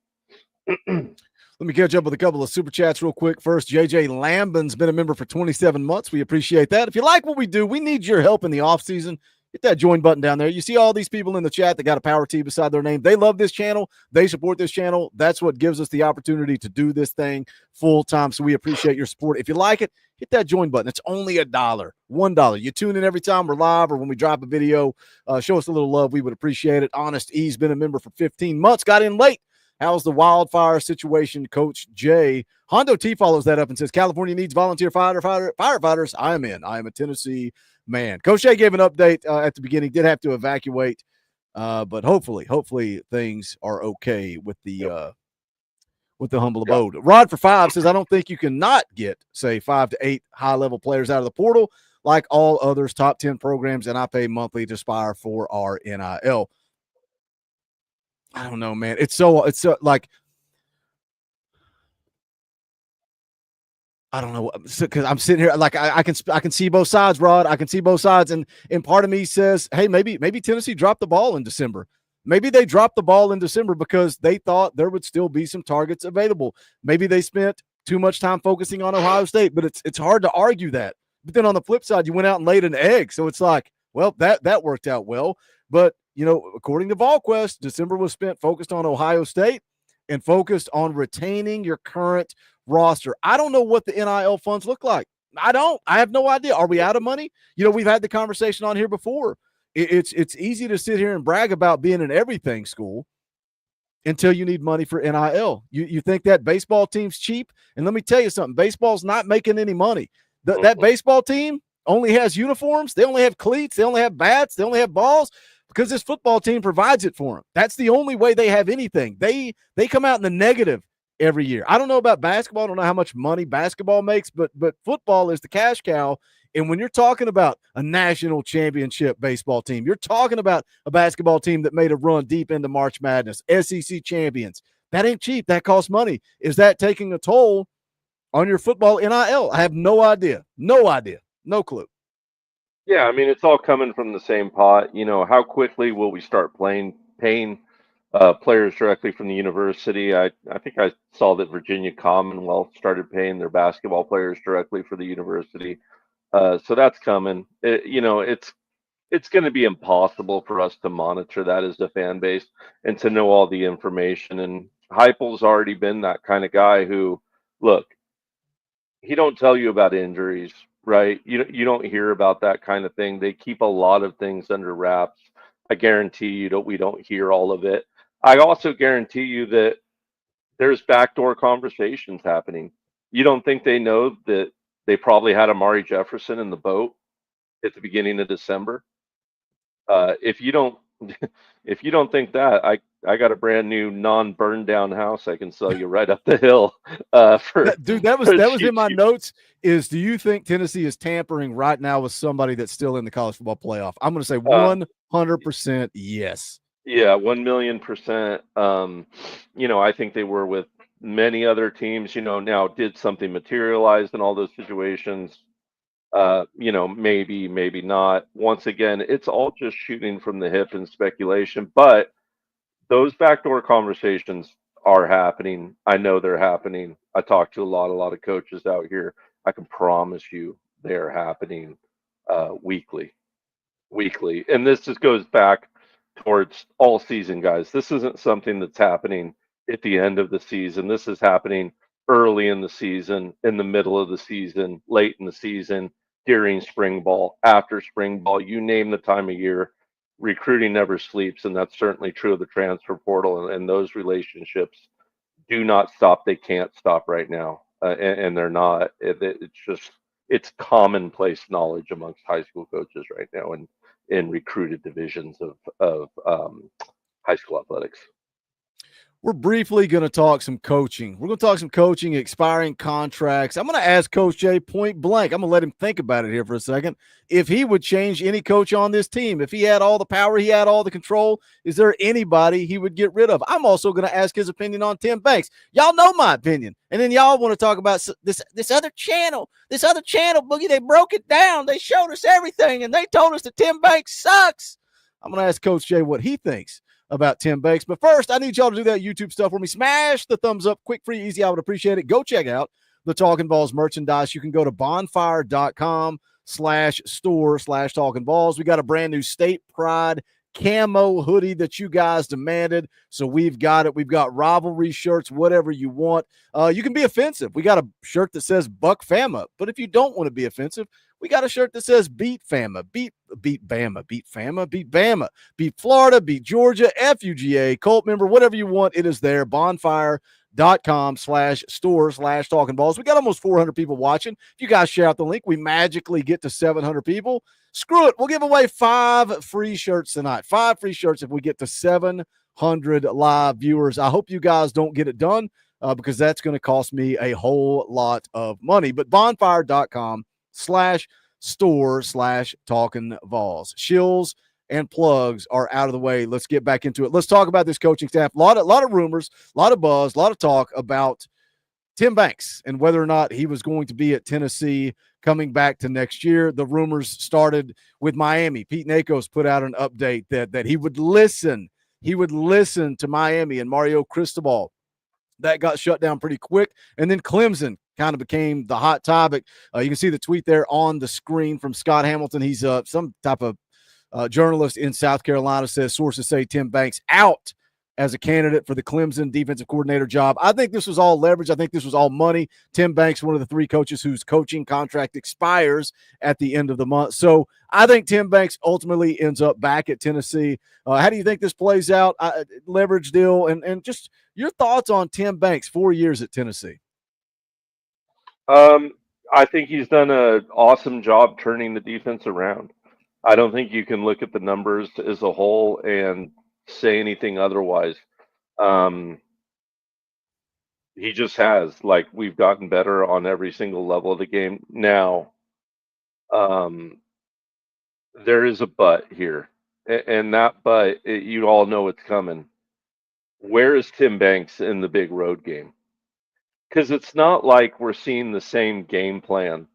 Let me catch up with a couple of super chats real quick. First, JJ Lambin's been a member for 27 months. We appreciate that. If you like what we do, we need your help in the offseason. Hit that join button down there. You see all these people in the chat that got a Power T beside their name. They love this channel. They support this channel. That's what gives us the opportunity to do this thing full time. So we appreciate your support. If you like it, hit that join button. It's only $1. You tune in every time we're live or when we drop a video. Show us a little love. We would appreciate it. Honest E's been a member for 15 months. Got in late. How's the wildfire situation, Coach Jay? Hondo T follows that up and says, California needs volunteer firefighters. I am in. I am a Tennessee man. Coach Jay gave an update at the beginning. Did have to evacuate, but hopefully things are okay with the humble abode. Rod for 5 says, I don't think you can not get, say, 5 to 8 high-level players out of the portal like all others, top 10 programs, and I pay monthly to aspire for our NIL. I don't know, man. It's so like, I don't know, because I'm sitting here like I can see both sides, Rod. I can see both sides, and part of me says, hey, maybe Tennessee dropped the ball in December. Maybe they dropped the ball in December because they thought there would still be some targets available. Maybe they spent too much time focusing on Ohio State, but it's hard to argue that. But then on the flip side, you went out and laid an egg, so it's like, well, that worked out well, but. According to VolQuest, December was spent focused on Ohio State and focused on retaining your current roster. I don't know what the NIL funds look like. I have no idea. Are we out of money? We've had the conversation on here before. It's easy to sit here and brag about being an everything school until you need money for NIL. You think that baseball team's cheap? And let me tell you something. Baseball's not making any money. That baseball team only has uniforms. They only have cleats. They only have bats. They only have balls. Because this football team provides it for them. That's the only way they have anything. They come out in the negative every year. I don't know about basketball. I don't know how much money basketball makes, but football is the cash cow. And when you're talking about a national championship baseball team, you're talking about a basketball team that made a run deep into March Madness, SEC champions. That ain't cheap. That costs money. Is that taking a toll on your football NIL? I have no idea. No clue. Yeah, I mean, it's all coming from the same pot. How quickly will we start paying players directly from the university? I think I saw that Virginia Commonwealth started paying their basketball players directly for the university. So that's coming. It's going to be impossible for us to monitor that as a fan base and to know all the information. And Heupel's already been that kind of guy who, look, he don't tell you about injuries. Right. You don't hear about that kind of thing. They keep a lot of things under wraps. I guarantee you we don't hear all of it. I also guarantee you that there's backdoor conversations happening. You don't think they know that they probably had Amari Jefferson in the boat at the beginning of December? If you don't if you don't think that, I got a brand new non-burned down house I can sell you right up the hill for Dude, that was in my notes. Do you think Tennessee is tampering right now with somebody that's still in the college football playoff? I'm going to say 100% yes. Yeah, 1,000,000%. I think they were with many other teams. Now did something materialize in all those situations? Maybe not. Once again, it's all just shooting from the hip and speculation. But those backdoor conversations are happening. I know they're happening. I talk to a lot of coaches out here. I can promise you they are happening weekly. And this just goes back towards all season, guys. This isn't something that's happening at the end of the season. This is happening early in the season, in the middle of the season, late in the season, during spring ball, after spring ball, you name the time of year. Recruiting never sleeps, and that's certainly true of the transfer portal. And those relationships do not stop. They can't stop right now, and they're not. It's commonplace knowledge amongst high school coaches right now, and in recruited divisions of high school athletics. We're briefly going to talk some coaching. We're going to talk some coaching, expiring contracts. I'm going to ask Coach Jay point blank. I'm going to let him think about it here for a second. If he would change any coach on this team, if he had all the power, he had all the control, is there anybody he would get rid of? I'm also going to ask his opinion on Tim Banks. Y'all know my opinion. And then y'all want to talk about this other channel, Boogie. They broke it down. They showed us everything, and they told us that Tim Banks sucks. I'm going to ask Coach Jay what he thinks about Tim Banks. But first, I need y'all to do that YouTube stuff for me. Smash the thumbs up. Quick, free, easy. I would appreciate it. Go check out the Talkin VAWLS merchandise. You can go to bonfire.com/store/Talkin VAWLS. We got a brand new State Pride camo hoodie that you guys demanded. So we've got it. We've got rivalry shirts, whatever you want. You can be offensive. We got a shirt that says Buck Fama. But if you don't want to be offensive, we got a shirt that says Beat Fama, beat Bama, beat Fama, beat Bama, beat Florida, beat Georgia, FUGA, Colt member, whatever you want, it is there. Bonfire.com/store/Talkin VAWLS. We got almost 400 people watching. If you guys share out the link, we magically get to 700 people. Screw it. We'll give away 5 free shirts tonight. 5 free shirts if we get to 700 live viewers. I hope you guys don't get it done because that's going to cost me a whole lot of money. But bonfire.com/store/Talkin VAWLS. Shills and plugs are out of the way. Let's get back into it. Let's talk about this coaching staff. A lot of rumors, a lot of buzz, a lot of talk about Tim Banks and whether or not he was going to be at Tennessee coming back to next year. The rumors started with Miami. Pete Nakos put out an update that he would listen. He would listen to Miami and Mario Cristobal. That got shut down pretty quick. And then Clemson kind of became the hot topic. You can see the tweet there on the screen from Scott Hamilton. He's some type of journalist in South Carolina, says sources say Tim Banks out as a candidate for the Clemson defensive coordinator job. I think this was all leverage. I think this was all money. Tim Banks, one of the 3 coaches whose coaching contract expires at the end of the month. So I think Tim Banks ultimately ends up back at Tennessee. How do you think this plays out? Leverage deal and just your thoughts on Tim Banks, 4 years at Tennessee. I think he's done an awesome job turning the defense around. I don't think you can look at the numbers as a whole and say anything otherwise. He just has. Like, we've gotten better on every single level of the game. Now, there is a but here, and that but, you all know it's coming. Where is Tim Banks in the big road game? Because it's not like we're seeing the same game plan,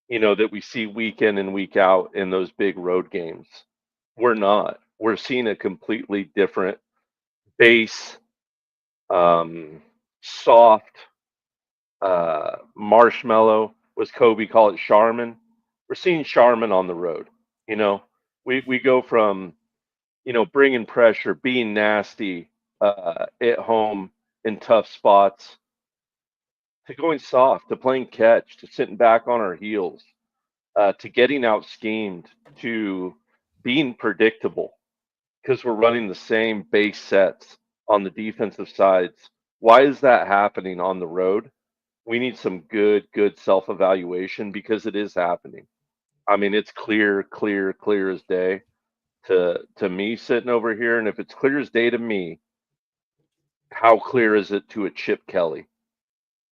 that we see week in and week out in those big road games. We're not. We're seeing a completely different base, soft, marshmallow, was Kobe call it Charmin. We're seeing Charmin on the road. We go from, bringing pressure, being nasty at home in tough spots, to going soft, to playing catch, to sitting back on our heels, to getting out schemed, to being predictable because we're running the same base sets on the defensive sides. Why is that happening on the road? We need some good self-evaluation because it is happening. I mean, it's clear as day. to me sitting over here. And if it's clear as day to me, how clear is it to a Chip Kelly?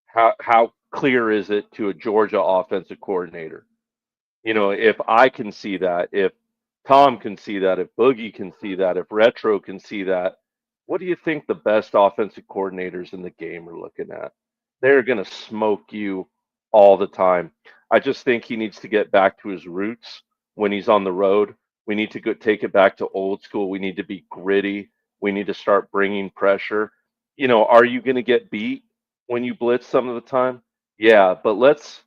How clear is it to a Georgia offensive coordinator? You know, if I can see that, if Tom can see that, if Boogie can see that, if Retro can see that, what do you think the best offensive coordinators in the game are looking at? They're going to smoke you all the time. I just think he needs to get back to his roots when he's on the road. We need to go take it back to old school. We need to be gritty. We need to start bringing pressure. You know, are you going to get beat when you blitz some of the time? Yeah, but let's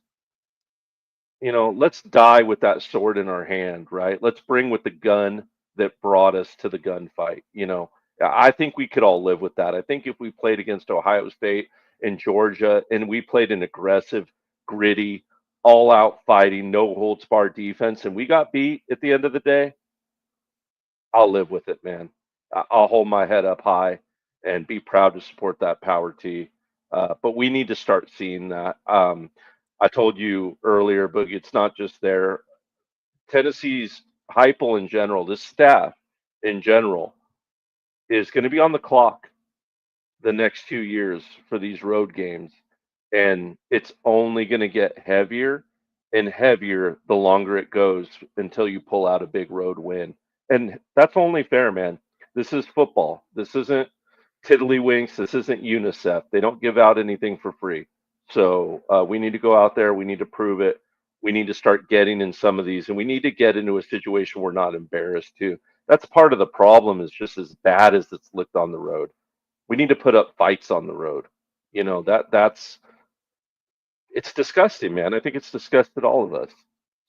die with that sword in our hand, right? Let's bring with the gun that brought us to the gunfight. I think we could all live with that. I think if we played against Ohio State and Georgia and we played an aggressive, gritty, all out fighting, no holds barred defense, and we got beat at the end of the day, I'll live with it, man. I'll hold my head up high and be proud to support that power T. But we need to start seeing that. I told you earlier, Boogie, it's not just there. Tennessee's Heupel in general, this staff in general, is going to be on the clock the next 2 years for these road games. And it's only going to get heavier and heavier the longer it goes until you pull out a big road win. And that's only fair, man. This is football. This isn't tiddlywinks. This isn't UNICEF. They don't give out anything for free. So we need to go out there. We need to prove it. We need to start getting in some of these, and we need to get into a situation we're not embarrassed too. That's part of the problem, is just as bad as it's looked on the road. We need to put up fights on the road. It's disgusting, man. I think it's disgusted all of us.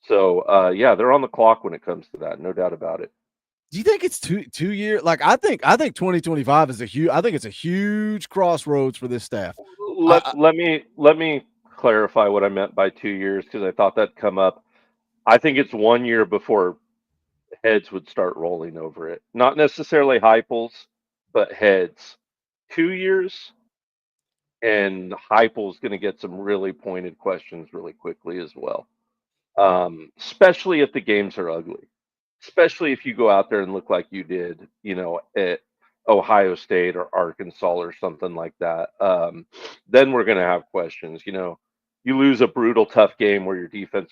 So yeah, they're on the clock when it comes to that, no doubt about it. Do you think it's two year? Like I think 2025 is it's a huge crossroads for this staff. Let me clarify what I meant by 2 years, because I thought that'd come up. I think it's 1 year before heads would start rolling over it. Not necessarily Heupel's, but heads. 2 years, and Heupel's going to get some really pointed questions really quickly as well. Especially if the games are ugly. Especially if you go out there and look like you did, at Ohio State or Arkansas or something like that. Then we're going to have questions. You lose a brutal, tough game where your defense,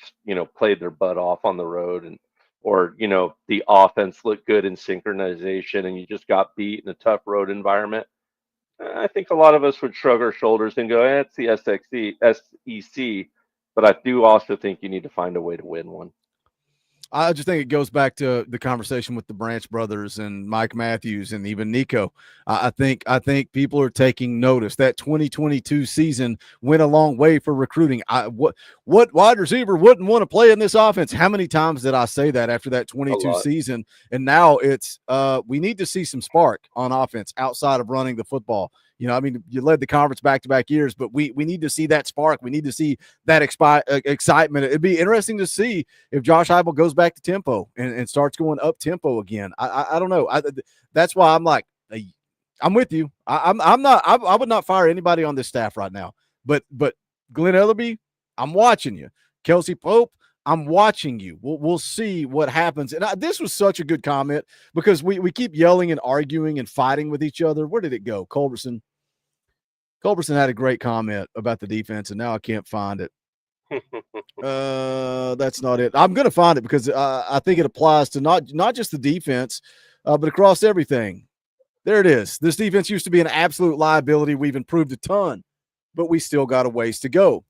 played their butt off on the road, or the offense looked good in synchronization, and you just got beat in a tough road environment. I think a lot of us would shrug our shoulders and go, it's the SEC. But I do also think you need to find a way to win one. I just think it goes back to the conversation with the Branch brothers and Mike Matthews and even Nico. I think people are taking notice. That 2022 season went a long way for recruiting. What wide receiver wouldn't want to play in this offense? How many times did I say that after that 22 season? And now it's we need to see some spark on offense outside of running the football. You led the conference back-to-back years, but we need to see that spark. We need to see that excitement. It'd be interesting to see if Josh Heupel goes back to tempo and starts going up tempo again. I don't know. That's why I'm like, I'm with you. I would not fire anybody on this staff right now. But Glenn Ellerby, I'm watching you. Kelsey Pope, I'm watching you. We'll see what happens. And this was such a good comment, because we keep yelling and arguing and fighting with each other. Where did it go? Culberson had a great comment about the defense, and now I can't find it. That's not it. I'm going to find it, because I think it applies to not just the defense, but across everything. There it is. This defense used to be an absolute liability. We've improved a ton, but we still got a ways to go.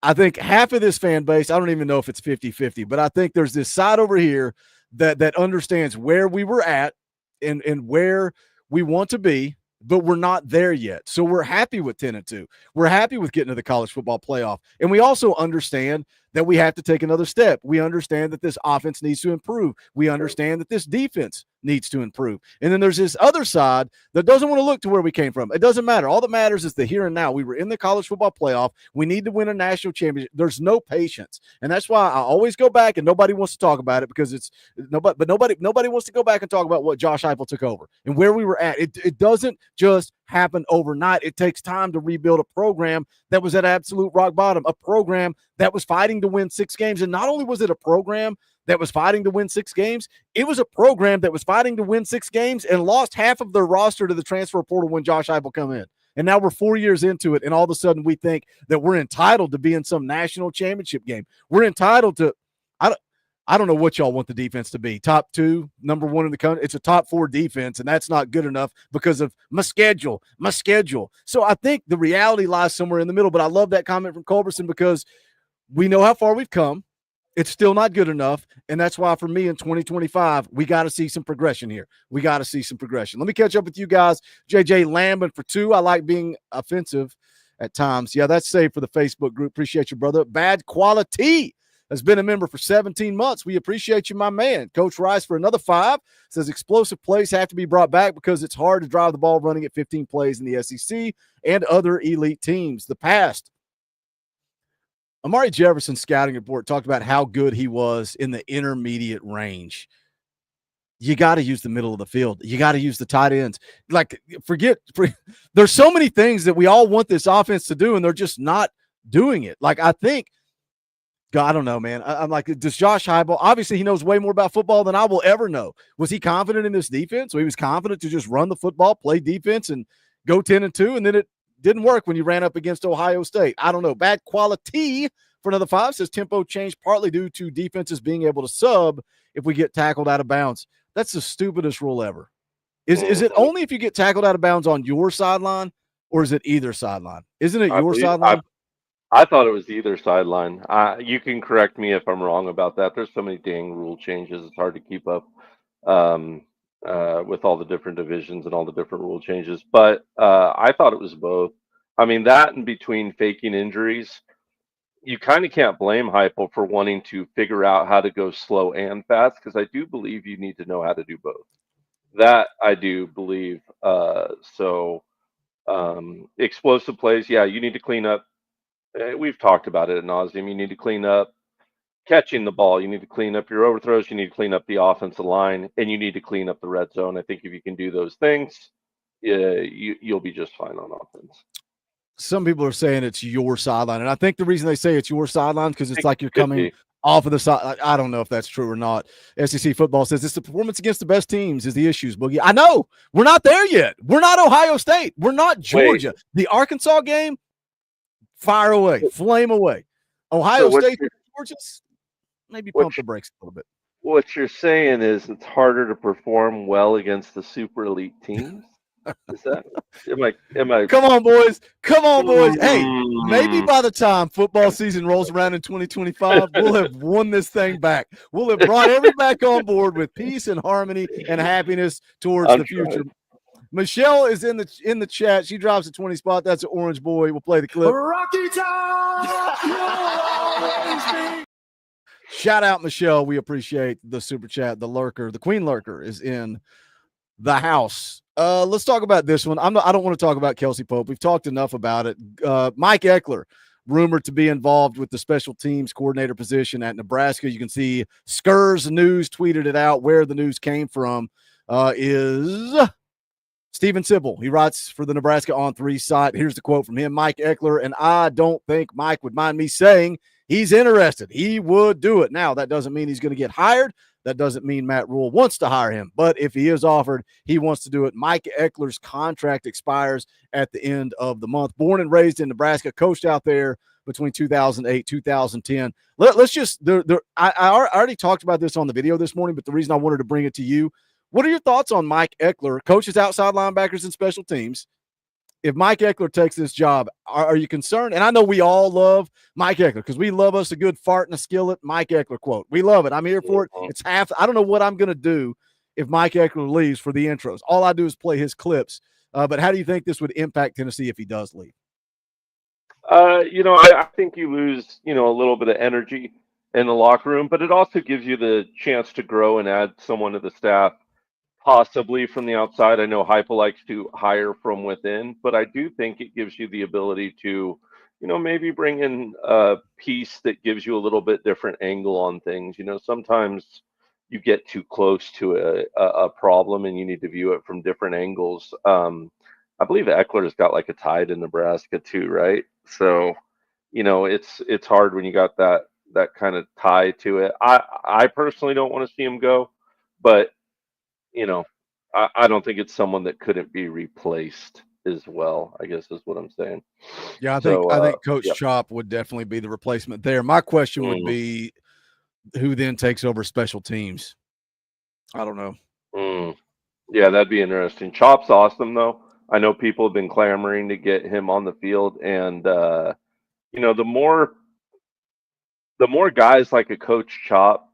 I think half of this fan base, I don't even know if it's 50-50, but I think there's this side over here that understands where we were at and where we want to be, but we're not there yet. So we're happy with 10-2. We're happy with getting to the college football playoff. And we also understand that we have to take another step. We understand that this offense needs to improve. We understand that this defense needs to improve. And then there's this other side that doesn't want to look to where we came from. It doesn't matter. All that matters is the here and now. We were in the college football playoff. We need to win a national championship. There's no patience. And that's why I always go back, and nobody wants to talk about it, because nobody wants to go back and talk about what Josh Heupel took over and where we were at. It doesn't just happen overnight. It takes time to rebuild a program that was at absolute rock bottom, a program that was fighting to win 6 games. And not only was it a program that was fighting to win 6 games. It was a program that was fighting to win 6 games and lost half of their roster to the transfer portal when Josh Heupel come in. And now we're 4 years into it, and all of a sudden we think that we're entitled to be in some national championship game. We're entitled to I don't know what y'all want the defense to be. Top 2, number 1 in the country. It's a top 4 defense, and that's not good enough because of my schedule. So I think the reality lies somewhere in the middle, but I love that comment from Culberson because we know how far we've come. It's still not good enough, and that's why for me in 2025, we got to see some progression here. We got to see some progression. Let me catch up with you guys. JJ Lambin for 2. I like being offensive at times. Yeah, that's safe for the Facebook group. Appreciate you, brother. Bad Quality has been a member for 17 months. We appreciate you, my man. Coach Rice for another 5 says explosive plays have to be brought back because it's hard to drive the ball running at 15 plays in the SEC and other elite teams. The past. Amari Jefferson's scouting report talked about how good he was in the intermediate range. You got to use the middle of the field. You got to use the tight ends. Like, there's so many things that we all want this offense to do, and they're just not doing it. Like, I think, God, I don't know, man. I'm like, does Josh Heupel, obviously he knows way more about football than I will ever know. Was he confident in this defense? So he was confident to just run the football, play defense, and go 10-2, and then it didn't work when you ran up against Ohio State. I don't know. Bad Quality for another 5 says tempo changed partly due to defenses being able to sub if we get tackled out of bounds. That's the stupidest rule ever. Is it only if you get tackled out of bounds on your sideline, or is it either sideline? Isn't it your sideline? I thought it was either sideline. You can correct me if I'm wrong about that. There's so many dang rule changes. It's hard to keep up with all the different divisions and all the different rule changes. But I thought it was both. I mean, that and between faking injuries, you kind of can't blame Heupel for wanting to figure out how to go slow and fast, because I do believe you need to know how to do both. That I do believe. Explosive plays, yeah, you need to clean up. We've talked about it ad nauseum. You need to clean up catching the ball. You need to clean up your overthrows. You need to clean up the offensive line, and you need to clean up the red zone. I think if you can do those things, you'll be just fine on offense. Some people are saying it's your sideline, and I think the reason they say it's your sideline because it's like you're coming off of the side. I don't know if that's true or not. SEC football says it's the performance against the best teams is the issues, Boogie. I know. We're not there yet. We're not Ohio State. We're not Georgia. Wait. The Arkansas game, fire away, flame away. Ohio State, Georgia, maybe pump the brakes a little bit. What you're saying is it's harder to perform well against the super elite teams? Is that am I Come on, boys. Hey, maybe by the time football season rolls around in 2025, we'll have won this thing back. We'll have brought everybody back on board with peace and harmony and happiness towards the future. Michelle is in the chat. She drops a 20 spot. That's an Orange Boy. We'll play the clip. Rocky Top, you'll always be. Shout out, Michelle. We appreciate the super chat. The lurker, the Queen Lurker, is in the house. Let's talk about this one. I don't want to talk about Kelsey Pope. We've talked enough about it. Mike Eckler, rumored to be involved with the special teams coordinator position at Nebraska. You can see Skurs News tweeted it out. Where the news came from is Steven Sibble. He writes for the Nebraska On 3 site. Here's the quote from him. Mike Eckler, and I don't think Mike would mind me saying he's interested. He would do it. Now, that doesn't mean he's going to get hired. That doesn't mean Matt Rule wants to hire him. But if he is offered, he wants to do it. Mike Eckler's contract expires at the end of the month. Born and raised in Nebraska, coached out there between 2008, 2010. Let's just I already talked about this on the video this morning, but the reason I wanted to bring it to you, what are your thoughts on Mike Eckler, coaches outside linebackers and special teams? If Mike Eckler takes this job, are you concerned? And I know we all love Mike Eckler because we love us a good fart in a skillet Mike Eckler quote. We love it. I'm here for it. It's half. I don't know what I'm going to do if Mike Eckler leaves for the intros. All I do is play his clips. But how do you think this would impact Tennessee if he does leave? I think you lose, a little bit of energy in the locker room, but it also gives you the chance to grow and add someone to the staff. Possibly from the outside. I know Heupel likes to hire from within, but I do think it gives you the ability to, maybe bring in a piece that gives you a little bit different angle on things. Sometimes you get too close to a problem and you need to view it from different angles. I believe Eckler's got like a tie to Nebraska too, right? So, it's hard when you got kind of tie to it. I personally don't want to see him go, but you know, I don't think it's someone that couldn't be replaced as well, I guess is what I'm saying. Yeah, I think So Coach yeah. Chop would definitely be the replacement there. My question would Mm, be, who then takes over special teams? I don't know. mm. Yeah, that'd be interesting. Chop's awesome though. I know people have been clamoring to get him on the field, and you know, the more guys like a Coach Chop,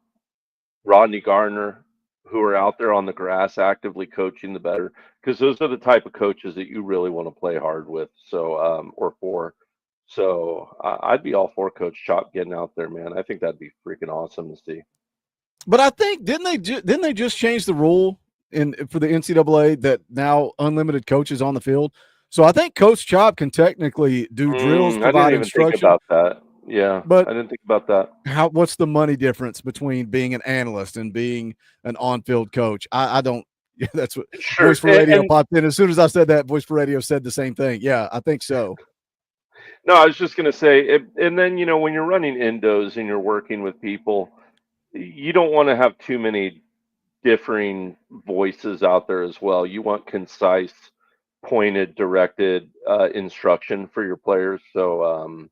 Rodney Garner, who are out there on the grass actively coaching, the better, because those are the type of coaches that you really want to play hard with. So or for. So I'd be all for Coach Chop getting out there, man. I think that'd be freaking awesome to see. But I think didn't they just change the rule for the NCAA that now unlimited coaches on the field? So I think Coach Chop can technically do drills, I provide didn't even think instruction. about that. Yeah, But I didn't think about that. what's the money difference between being an analyst and being an on-field coach? I don't. Yeah, that's what Sure, Voice for Radio and popped in. As soon as I said that, Voice for Radio said the same thing. Yeah, I think so. no, I was just gonna say, and then you know when you're running endos and you're working with people, you don't want to have too many differing voices out there as well. You want concise, pointed, directed instruction for your players. So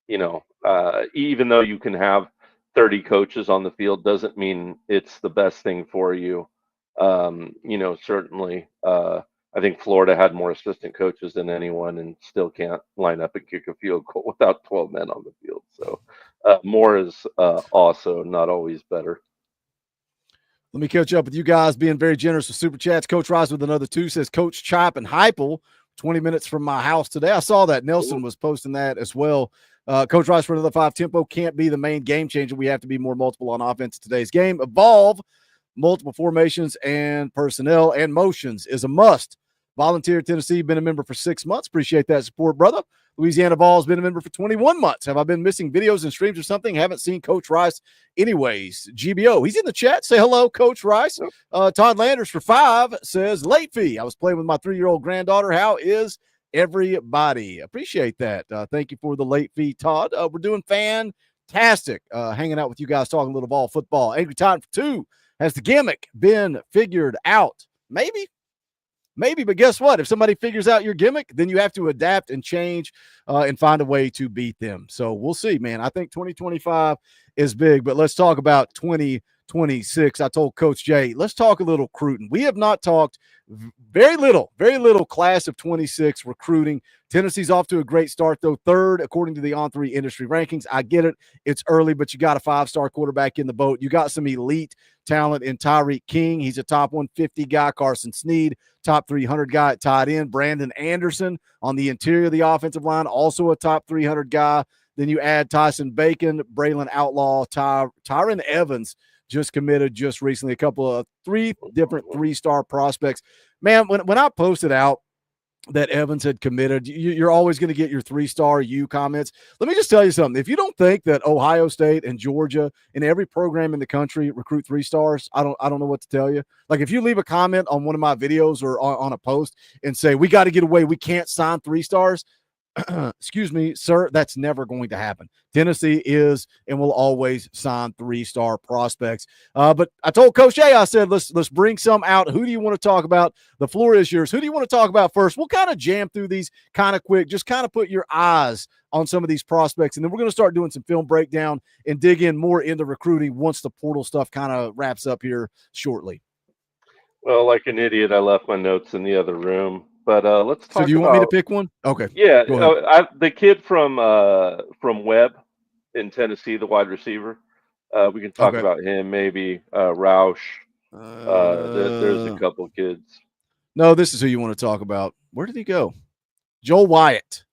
you know, even though you can have 30 coaches on the field, doesn't mean it's the best thing for you. You know, certainly, I think Florida had more assistant coaches than anyone and still can't line up and kick a field goal without 12 men on the field. So more is also not always better. Let me catch up with you guys being very generous with Super Chats. Coach Rise with another 2 says, Coach Chop and Heupel, 20 minutes from my house today. I saw that. Nelson was posting that as well. Coach Rice for another 5. Tempo can't be the main game changer. We have to be more multiple on offense in today's game. Evolve multiple formations and personnel and motions is a must. Volunteer Tennessee, been a member for 6 months. Appreciate that support, brother. Louisiana Vols, been a member for 21 months. Have I been missing videos and streams or something? Haven't seen Coach Rice anyways. GBO, he's in the chat. Say hello, Coach Rice. Todd Landers for 5 says, late fee. I was playing with my 3-year-old granddaughter. How is everybody? Appreciate that. Thank you for the late fee, Todd. We're doing fantastic. Hanging out with you guys, talking a little ball football. Angry Titan for 2. Has the gimmick been figured out? Maybe, but guess what? If somebody figures out your gimmick, then you have to adapt and change and find a way to beat them. So we'll see, man. I think 2025 is big, but let's talk about 2026. I told Coach Jay, let's talk a little recruiting. We have not talked very little class of 26 recruiting. Tennessee's off to a great start, though. 3rd, according to the On3 industry rankings. I get it. It's early, but you got a 5-star quarterback in the boat. You got some elite talent in Tyreek King. He's a top 150 guy. Carson Snead, top 300 guy at tight end. Brandon Anderson on the interior of the offensive line, also a top 300 guy. Then you add Tyson Bacon, Braylon Outlaw, Tyron Evans, just committed just recently, a couple of 3 different 3-star prospects. Man, when I posted out that Evans had committed, you're always going to get your 3-star U comments. Let me just tell you something. If you don't think that Ohio State and Georgia and every program in the country recruit 3 stars, I don't know what to tell you. Like if you leave a comment on one of my videos or on a post and say, we got to get away, we can't sign 3 stars, excuse me, sir, that's never going to happen. Tennessee is and will always sign 3-star prospects. But I told Coach A, I said, let's bring some out. Who do you want to talk about? The floor is yours. Who do you want to talk about first? We'll kind of jam through these kind of quick. Just kind of put your eyes on some of these prospects, and then we're going to start doing some film breakdown and dig in more into recruiting once the portal stuff kind of wraps up here shortly. Well, like an idiot, I left my notes in the other room. But let's talk. So do you want me to pick one? Okay. Yeah, the kid from Webb in Tennessee, the wide receiver. We can talk about him, maybe Roush. There's a couple kids. No, this is who you want to talk about. Where did he go? Joel Wyatt.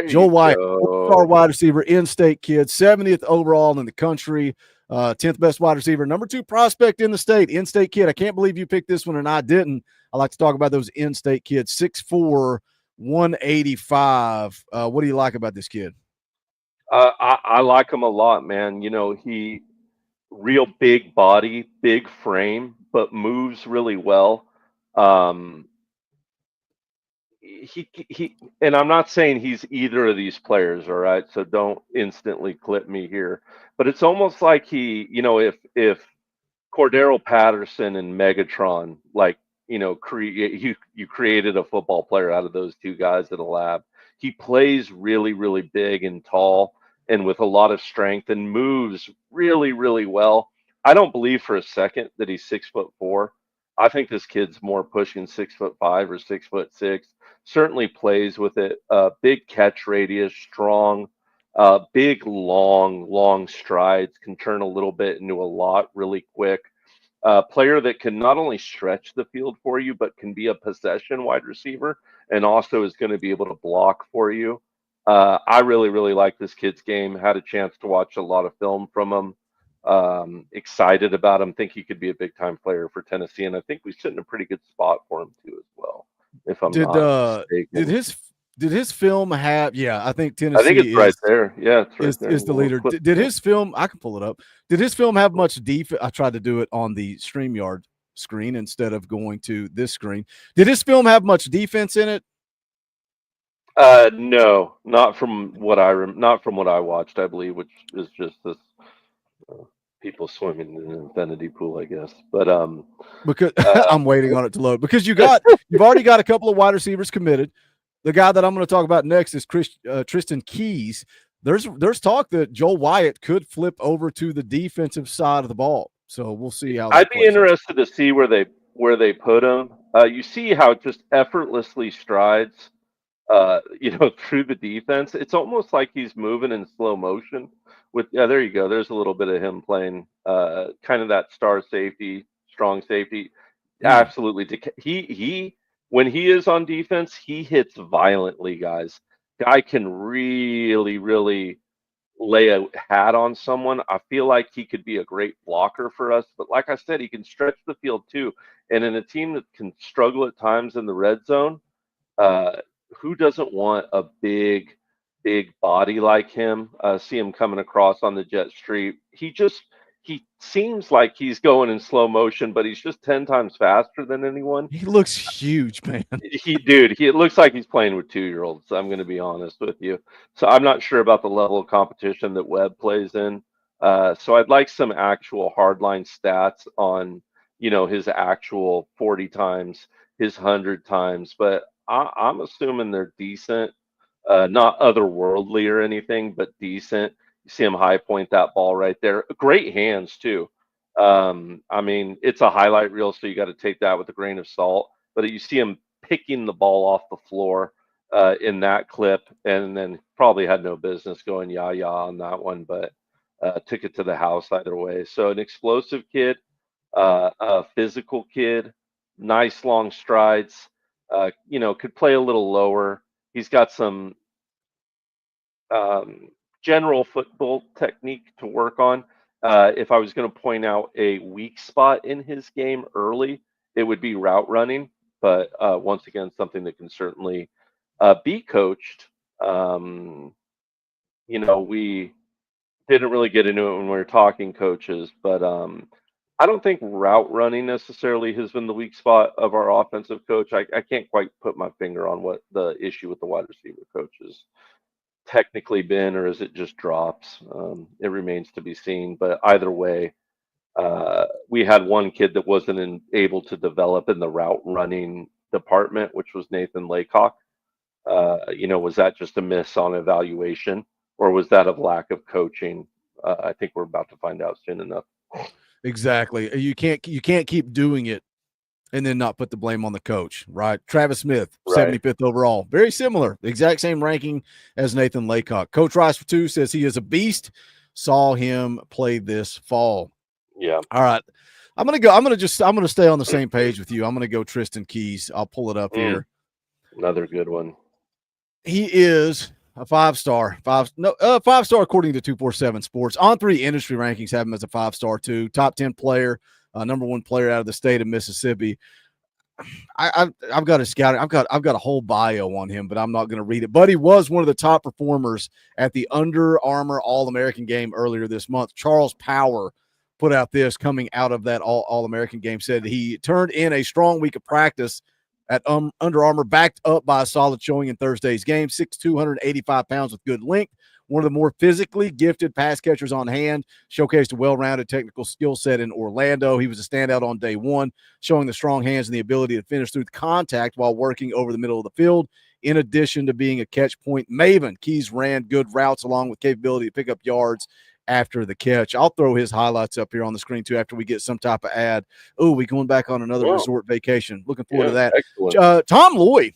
Joel Wyatt, 4-star wide receiver, in-state kid, 70th overall in the country, 10th best wide receiver, number 2 prospect in the state, in-state kid. I can't believe you picked this one and I didn't. I like to talk about those in-state kids. 6'4", 185. What do you like about this kid? I like him a lot, man. You know, he real big body, big frame, but moves really well. he and I'm not saying he's either of these players, all right? So don't instantly clip me here. But it's almost like he, if Cordero Patterson and Megatron, like, you created a football player out of those two guys in a lab. He plays really, really big and tall and with a lot of strength and moves really, really well. I don't believe for a second that he's 6'4". I think this kid's more pushing 6'5" or 6'6". Certainly plays with it. Big catch radius, strong, big, long strides, can turn a little bit into a lot really quick. Player that can not only stretch the field for you, but can be a possession wide receiver and also is going to be able to block for you. I really, really like this kid's game. Had a chance to watch a lot of film from him. Excited about him. Think he could be a big time player for Tennessee, and I think we sit in a pretty good spot for him too as well. If I'm not mistaken. Did his film have? Yeah, I think Tennessee. I think it's right there. Yeah, it's right there. Is the leader. Did his film? I can pull it up. Did his film have much defense? I tried to do it on the StreamYard screen instead of going to this screen. Did his film have much defense in it? No, not from what I watched. I believe, which is just this people swimming in an infinity pool, I guess. But because I'm waiting on it to load because you've already got a couple of wide receivers committed. The guy that I'm going to talk about next is Tristan Keys. There's talk that Joel Wyatt could flip over to the defensive side of the ball. So we'll see how. I'd be interested to see where they put him. You see how it just effortlessly strides, through the defense. It's almost like he's moving in slow motion. There you go. There's a little bit of him playing kind of that star safety, strong safety. Absolutely. He when he is on defense, he hits violently, guys. Guy can really, really lay a hat on someone. I feel like he could be a great blocker for us. But like I said, he can stretch the field too. And in a team that can struggle at times in the red zone, who doesn't want a big body like him? See him coming across on the jet street. He seems like he's going in slow motion, but he's just 10 times faster than anyone. He looks huge, man. It looks like he's playing with 2-year-olds. I'm going to be honest with you. So I'm not sure about the level of competition that Webb plays in. So I'd like some actual hardline stats on, his actual 40 times, his 100 times. But I'm assuming they're decent, not otherworldly or anything, but decent. You see him high point that ball right there. Great hands too. It's a highlight reel, so you got to take that with a grain of salt. But you see him picking the ball off the floor in that clip, and then probably had no business going yah on that one, but took it to the house either way. So an explosive kid, a physical kid, nice long strides. Could play a little lower. He's got some general football technique to work on. If I was going to point out a weak spot in his game early, it would be route running. But once again, something that can certainly be coached. We didn't really get into it when we were talking coaches, but I don't think route running necessarily has been the weak spot of our offensive coach. I can't quite put my finger on what the issue with the wide receiver coach is technically been, or is it just drops? It remains to be seen. But either way, we had one kid that wasn't able to develop in the route running department, which was Nathan Laycock. Was that just a miss on evaluation, or was that a lack of coaching? I think we're about to find out soon enough. Exactly. You can't keep doing it and then not put the blame on the coach, right? Travis Smith, 75th overall. Very similar. Exact same ranking as Nathan Laycock. Coach Rice for 2 says he is a beast. Saw him play this fall. Yeah. All right. I'm going to stay on the same page with you. I'm going to go Tristan Keys. I'll pull it up here. Another good one. He is a 5-star. 5-star according to 247 Sports. On3 industry rankings have him as a 5-star too. Top 10 player, number 1 player out of the state of Mississippi. I've got a scout. I've got a whole bio on him, but I'm not going to read it. But he was one of the top performers at the Under Armour All-American game earlier this month. Charles Power put out this coming out of that All-American game, said he turned in a strong week of practice at Under Armour, backed up by a solid showing in Thursday's game. 6'2", 285 pounds with good length. One of the more physically gifted pass catchers on hand, showcased a well-rounded technical skill set in Orlando. He was a standout on day one, showing the strong hands and the ability to finish through the contact while working over the middle of the field. In addition to being a catch point maven, Keys ran good routes along with capability to pick up yards after the catch. I'll throw his highlights up here on the screen too after we get some type of ad. Oh, we going back on another resort vacation. Looking forward to that. Excellent. Tom Loy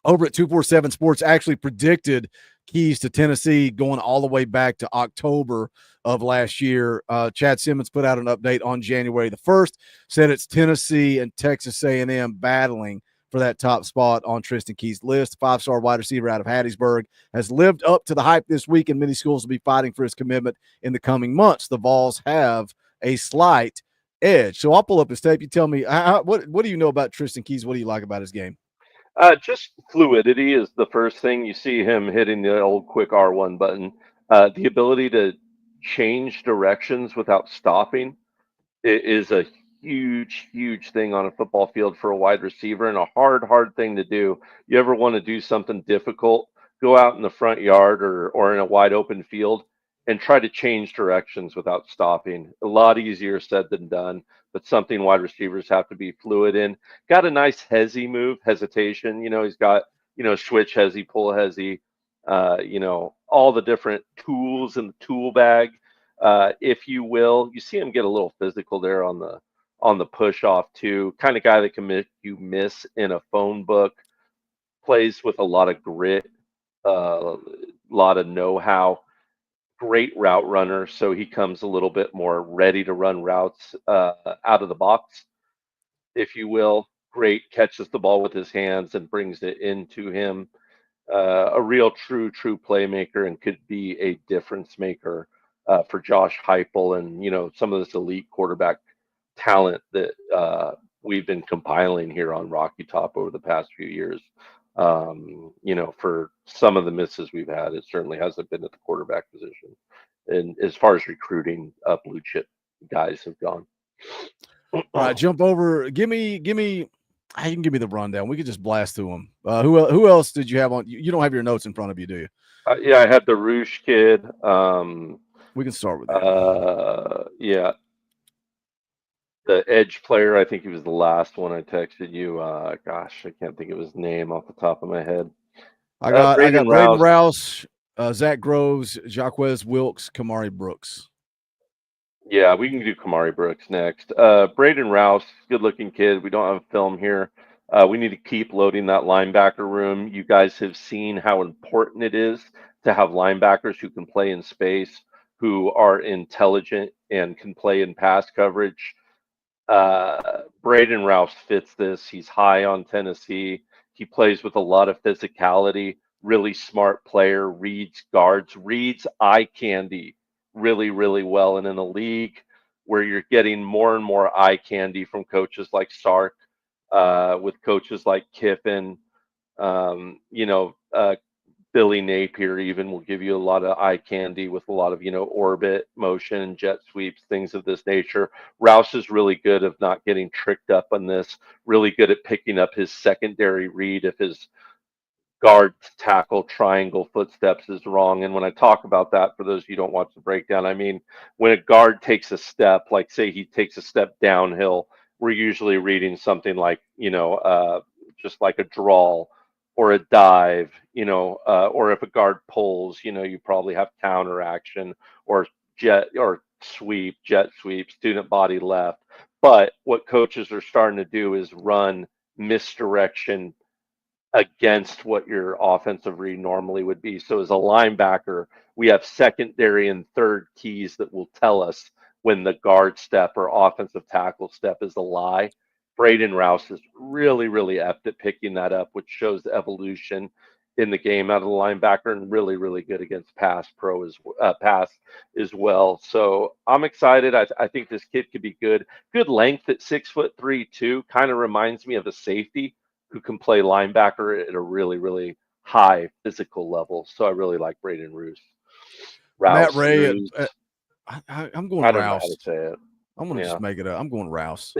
over at 247 Sports actually predicted Keys to Tennessee going all the way back to October of last year. Chad Simmons put out an update on January the 1st, said it's Tennessee and Texas A&M battling for that top spot on Tristan Keys' list. 5-star wide receiver out of Hattiesburg has lived up to the hype this week, and many schools will be fighting for his commitment in the coming months. The Vols have a slight edge. So I'll pull up his tape. You tell me, what do you know about Tristan Keys? What do you like about his game? Just fluidity is the first thing. You see him hitting the old quick R1 button. The ability to change directions without stopping is a huge thing on a football field for a wide receiver, and a hard thing to do. You ever want to do something difficult, go out in the front yard or in a wide open field and try to change directions without stopping. A lot easier said than done, but something wide receivers have to be fluid in. Got a nice hesitation. He's got, switch hezi, pull hezi, all the different tools in the tool bag, if you will. You see him get a little physical there on the push off too. Kind of guy that can make you miss in a phone book. Plays with a lot of grit, a lot of know-how. Great route runner, so he comes a little bit more ready to run routes out of the box, if you will. Great, catches the ball with his hands and brings it into him. A real true playmaker, and could be a difference maker for Josh Heupel and some of this elite quarterback talent that we've been compiling here on Rocky Top over the past few years. For some of the misses we've had, it certainly hasn't been at the quarterback position. And as far as recruiting, blue chip guys have gone. All right, jump over. Give me. You can give me the rundown. We could just blast through them. Who else did you have on? You don't have your notes in front of you, do you? Yeah, I had the Roosh kid. We can start with that. Yeah. The edge player, I think he was the last one I texted you. Gosh, I can't think of his name off the top of my head. I got Braden Rouse, Zach Groves, Jacquez Wilkes, Kamari Brooks. Yeah, we can do Kamari Brooks next. Braden Rouse, good-looking kid. We don't have film here. We need to keep loading that linebacker room. You guys have seen how important it is to have linebackers who can play in space, who are intelligent and can play in pass coverage. Braden Rouse fits this. He's high on Tennessee. He plays with a lot of physicality, really smart player, reads guards, reads eye candy really well. And in a league where you're getting more and more eye candy from coaches like Sark, with coaches like Kiffin, Billy Napier even will give you a lot of eye candy with a lot of, orbit, motion, jet sweeps, things of this nature. Rouse is really good of not getting tricked up on this, really good at picking up his secondary read if his guard tackle triangle footsteps is wrong. And when I talk about that, for those of you who don't watch the breakdown, I mean, when a guard takes a step, like say he takes a step downhill, we're usually reading something like, just like a draw or a dive, or if a guard pulls, you probably have counter action or jet sweep, student body left. But what coaches are starting to do is run misdirection against what your offensive read normally would be. So as a linebacker, we have secondary and third keys that will tell us when the guard step or offensive tackle step is a lie. Braden Rouse is really apt at picking that up, which shows the evolution in the game out of the linebacker, and really good against pass as well. So I'm excited. I think this kid could be good. Good length at 6'3" too. Kind of reminds me of a safety who can play linebacker at a really high physical level. So I really like Braden Rouse. Matt Ray, I'm going I don't Rouse. know how to say it. I'm going to just make it up. I'm going Rouse.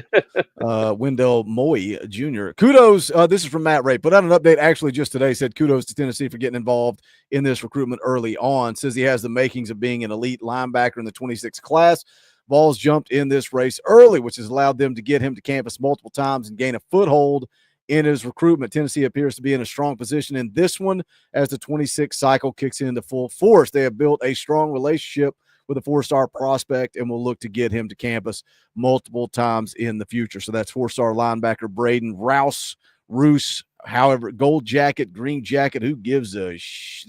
Wendell Moy Jr. Kudos. This is from Matt Ray. Put out an update actually just today. Said kudos to Tennessee for getting involved in this recruitment early on. Says he has the makings of being an elite linebacker in the 26th class. Vols jumped in this race early, which has allowed them to get him to campus multiple times and gain a foothold in his recruitment. Tennessee appears to be in a strong position in this one as the 26th cycle kicks into full force. They have built a strong relationship with a 4-star prospect and will look to get him to campus multiple times in the future. So that's 4-star linebacker Braden Roos, however, gold jacket, green jacket, who gives a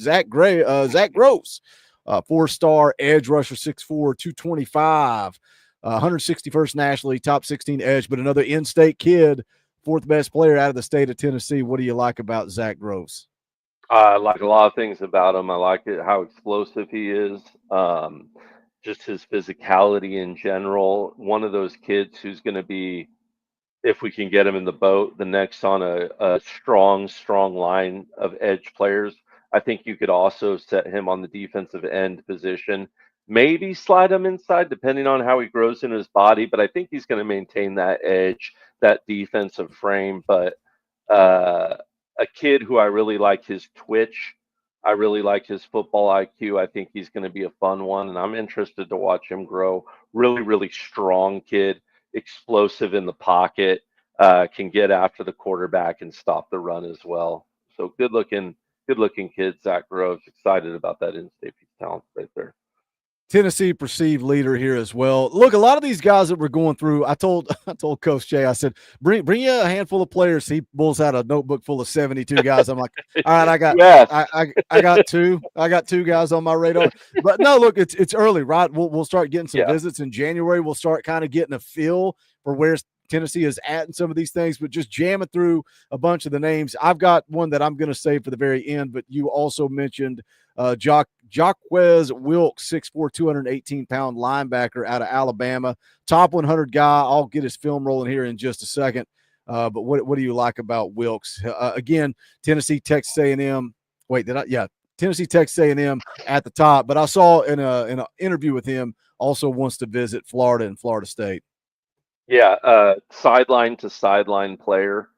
Zach Gross, 4-star edge rusher, 6'4", 225, 161st nationally, top 16 edge, but another in-state kid, 4th best player out of the state of Tennessee. What do you like about Zach Gross? I like a lot of things about him. I like how explosive he is. Just his physicality in general. One of those kids who's going to be, if we can get him in the boat, the next on a strong line of edge players. I think you could also set him on the defensive end position. Maybe slide him inside depending on how he grows in his body, but I think he's going to maintain that edge, that defensive frame. But a kid who I really like his twitch. I really like his football IQ. I think he's going to be a fun one, and I'm interested to watch him grow. Really, really strong kid, explosive in the pocket, can get after the quarterback and stop the run as well. So good looking kid, Zach Groves. Excited about that in-state talent right there. Tennessee perceived leader here as well. Look, a lot of these guys that we're going through, I told Coach Jay, I said, bring you a handful of players. He pulls out a notebook full of 72 guys. I'm like, all right, I got yes. I got two. I got 2 guys on my radar. But no, look, it's early, right? We'll start getting some visits in January. We'll start kind of getting a feel for where Tennessee is at in some of these things, but just jamming through a bunch of the names. I've got one that I'm going to save for the very end, but you also mentioned Jacquez Wilkes, 6'4", 218-pound linebacker out of Alabama, top 100 guy. I'll get his film rolling here in just a second. But what do you like about Wilkes? Again, Tennessee, Texas A&M. Wait, Tennessee, Texas A&M at the top. But I saw in an interview with him also wants to visit Florida and Florida State. Yeah, sideline to sideline player.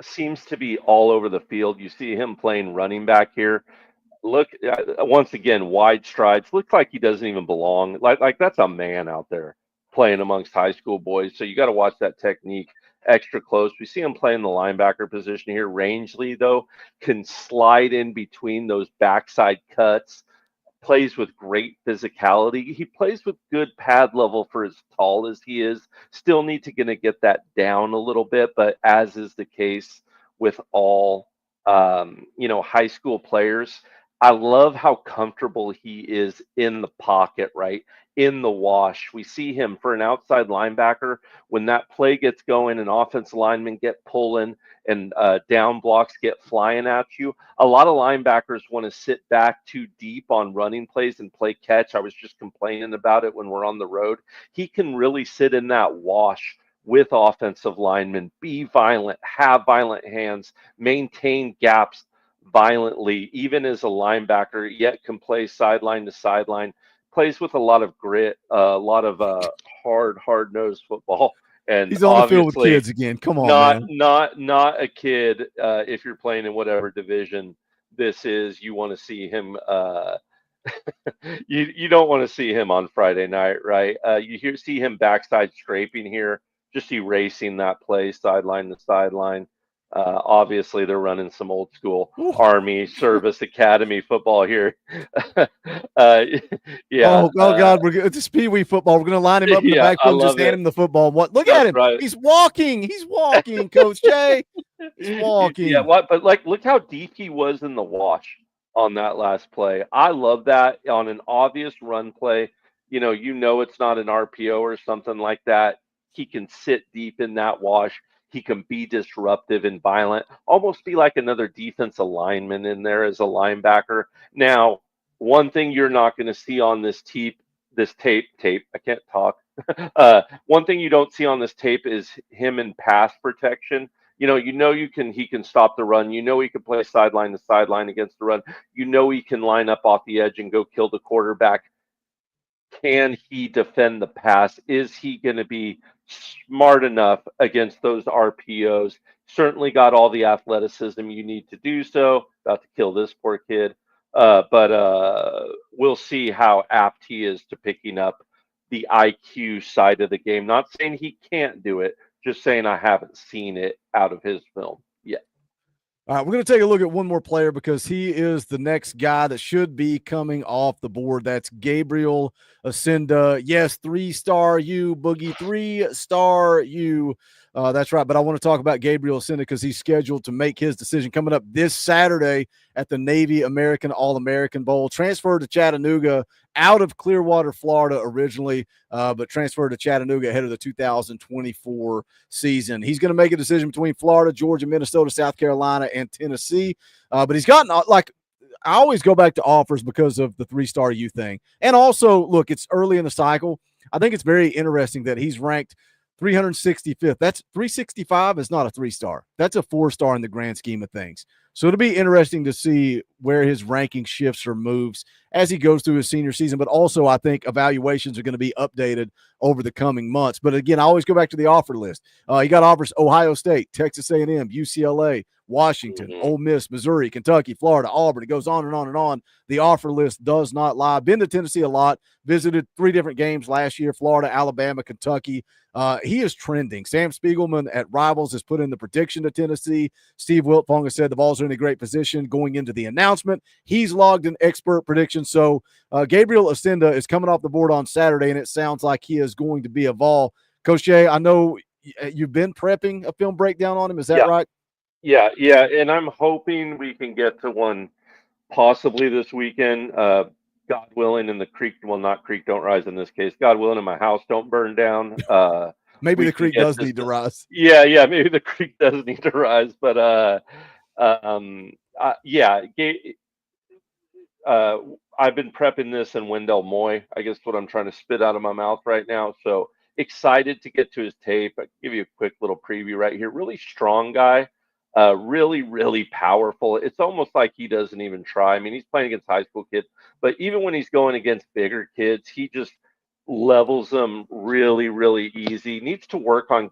Seems to be all over the field. You see him playing running back here. Look, once again, wide strides. Looks like he doesn't even belong. Like that's a man out there playing amongst high school boys. So you got to watch that technique extra close. We see him playing the linebacker position here. Rangeley, though, can slide in between those backside cuts. Plays with great physicality. He plays with good pad level for as tall as he is. Still need to get that down a little bit, but as is the case with all high school players, I love how comfortable he is in the pocket, right? In the wash. We see him for an outside linebacker when that play gets going and offensive linemen get pulling and down blocks get flying at you. A lot of linebackers want to sit back too deep on running plays and play catch. I was just complaining about it when we're on the road. He can really sit in that wash with offensive linemen, be violent, have violent hands, maintain gaps violently, even as a linebacker, yet can play sideline to sideline. Plays with a lot of grit, a lot of hard-nosed football. And he's on the field with kids again. Come on, man. Not a kid. If you're playing in whatever division this is, you want to see him. You don't want to see him on Friday night, right? You see him backside scraping here, just erasing that play sideline to sideline. Obviously, they're running some old school Army Service Academy football here. Oh God, it's a Pee Wee football. We're going to line him up in the backfield and just hand him the football. Look at him. Right. He's walking, Coach Jay. He's walking. Yeah, but look how deep he was in the wash on that last play. I love that on an obvious run play. You know it's not an RPO or something like that. He can sit deep in that wash. He can be disruptive and violent, almost be like another defensive lineman in there as a linebacker. Now, one thing you're not going to see on this tape, I can't talk. One thing you don't see on this tape is him in pass protection. He can stop the run. He can play sideline to sideline against the run. He can line up off the edge and go kill the quarterback. can he defend the pass? Is he going to be smart enough against those RPOs? Certainly got all the athleticism you need to do so. About to kill this poor kid. But we'll see how apt he is to picking up the IQ side of the game. Not saying he can't do it, just saying I haven't seen it out of his film yet. All right, we're going to take a look at one more player because he is the next guy that should be coming off the board. That's Gabriel Ascenda. Yes, 3-star U, Boogie, 3-star U. That's right. But I want to talk about Gabriel Ascenda because he's scheduled to make his decision coming up this Saturday at the Navy American All-American Bowl. Transferred to Chattanooga out of Clearwater, Florida originally, but transferred to Chattanooga ahead of the 2024 season. He's going to make a decision between Florida, Georgia, Minnesota, South Carolina, and Tennessee. But he's gotten, like, I always go back to offers because of the 3-star U thing. And also, look, it's early in the cycle. I think it's very interesting that he's ranked 365th. That's 365 is not a 3-star. That's a 4-star in the grand scheme of things. So it'll be interesting to see where his ranking shifts or moves as he goes through his senior season. But also, I think evaluations are going to be updated over the coming months. But again, I always go back to the offer list. You got offers: Ohio State, Texas A&M, UCLA, Washington, Ole Miss, Missouri, Kentucky, Florida, Auburn. It goes on and on and on. The offer list does not lie. Been to Tennessee a lot. Visited 3 different games last year: Florida, Alabama, Kentucky. He is trending. Sam Spiegelman at Rivals has put in the prediction to Tennessee. Steve Wiltfong has said the Vols are in a great position going into the announcement. He's logged an expert prediction. So Gabriel Ascenda is coming off the board on Saturday, and it sounds like he is going to be a Vol. Coach Jay, I know you've been prepping a film breakdown on him. Is that right? Yeah. And I'm hoping we can get to one possibly this weekend. God willing, and the creek, well, not creek don't rise in this case. God willing, and my house don't burn down. Maybe the creek does need to rise. Yeah, maybe the creek does need to rise. But I've been prepping this in Wendell Moy. I guess what I'm trying to spit out of my mouth right now. So excited to get to his tape. I'll give you a quick little preview right here. Really strong guy. Really, really powerful. It's almost like he doesn't even try. I mean, he's playing against high school kids, but even when he's going against bigger kids, he just levels them really, really easy. Needs to work on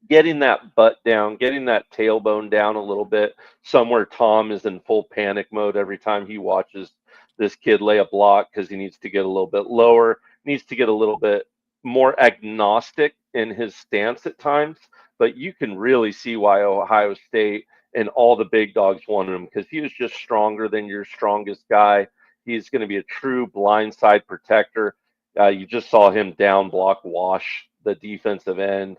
getting that butt down, getting that tailbone down a little bit. Somewhere Tom is in full panic mode every time he watches this kid lay a block because he needs to get a little bit lower, needs to get a little bit more agnostic in his stance at times. But you can really see why Ohio State and all the big dogs wanted him, because he was just stronger than your strongest guy. He's going to be a true blindside protector. You just saw him down block wash the defensive end.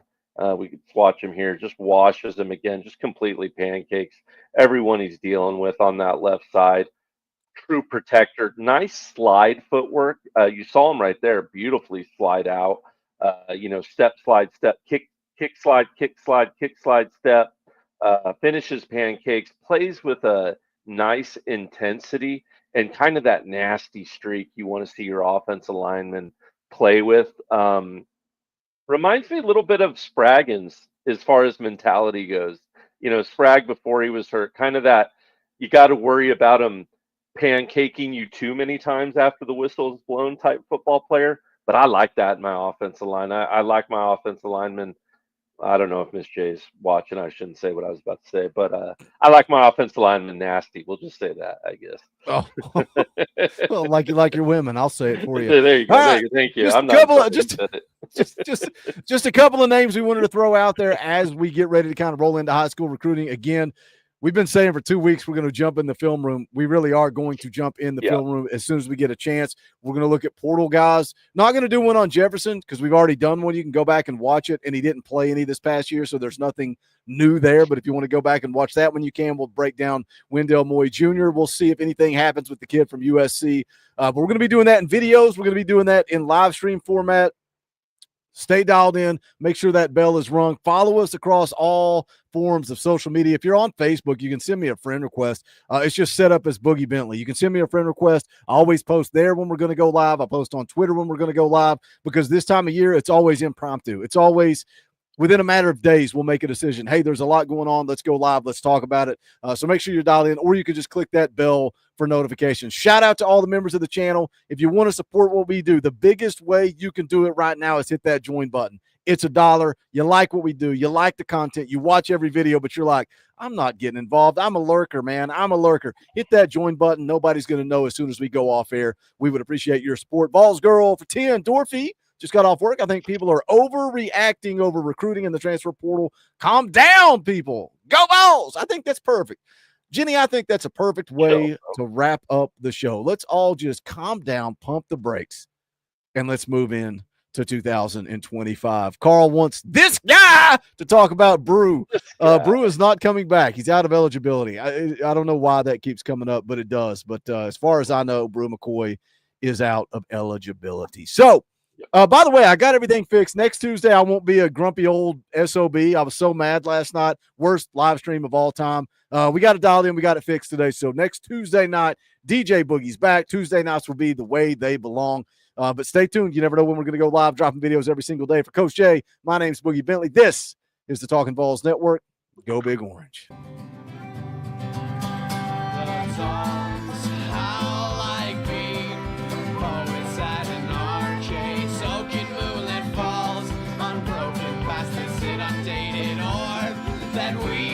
We could watch him here. Just washes him again. Just completely pancakes everyone he's dealing with on that left side. True protector. Nice slide footwork. You saw him right there. Beautifully slide out. Step, slide, step, kick slide, step, finishes pancakes, plays with a nice intensity and kind of that nasty streak you want to see your offensive lineman play with. Reminds me a little bit of Spraggins as far as mentality goes. Sprag before he was hurt, kind of that you got to worry about him pancaking you too many times after the whistle is blown type football player. But I like that in my offensive line. I like my offensive lineman. I don't know if Miss J's watching. I shouldn't say what I was about to say, but I like my offensive lineman nasty. We'll just say that, I guess. Oh, well, like you like your women. I'll say it for you. There you go. Right. Thank you. Just a couple of names we wanted to throw out there as we get ready to kind of roll into high school recruiting again. We've been saying for 2 weeks we're going to jump in the film room. We really are going to jump in the film room as soon as we get a chance. We're going to look at portal guys. Not going to do one on Jefferson because we've already done one. You can go back and watch it, and he didn't play any this past year, so there's nothing new there. But if you want to go back and watch that one, you can. We'll break down Wendell Moy Jr. We'll see if anything happens with the kid from USC. But we're going to be doing that in videos. We're going to be doing that in live stream format. Stay dialed in. Make sure that bell is rung. Follow us across all forms of social media. If you're on Facebook, you can send me a friend request. It's just set up as Boogie Bentley. You can send me a friend request. I always post there when we're going to go live. I post on Twitter when we're going to go live because this time of year, it's always impromptu. It's always within a matter of days, we'll make a decision. Hey, there's a lot going on. Let's go live. Let's talk about it. So make sure you're dialed in, or you can just click that bell for notifications. Shout out to all the members of the channel. If you want to support what we do, the biggest way you can do it right now is hit that join button. It's $1. You like what we do. You like the content. You watch every video, but you're like, I'm not getting involved. I'm a lurker, man. I'm a lurker. Hit that join button. Nobody's going to know as soon as we go off air. We would appreciate your support. Vols Girl for 10. Dorothy just got off work. I think people are overreacting over recruiting in the transfer portal. Calm down, people. Go Vols. I think that's perfect. Jenny, I think that's a perfect way to wrap up the show. Let's all just calm down, pump the brakes, and let's move in to 2025. Carl wants this guy to talk about Brew. Brew is not coming back. He's out of eligibility. I don't know why that keeps coming up, but it does. But as far as I know, Brew McCoy is out of eligibility. So, by the way, I got everything fixed. Next Tuesday, I won't be a grumpy old SOB. I was so mad last night. Worst live stream of all time. We got it dialed in. We got it fixed today. So next Tuesday night, DJ Boogie's back. Tuesday nights will be the way they belong. But stay tuned. You never know when we're going to go live, dropping videos every single day. For Coach Jay, my name's Boogie Bentley. This is the Talkin VAWLS Network. Go Big Orange. That we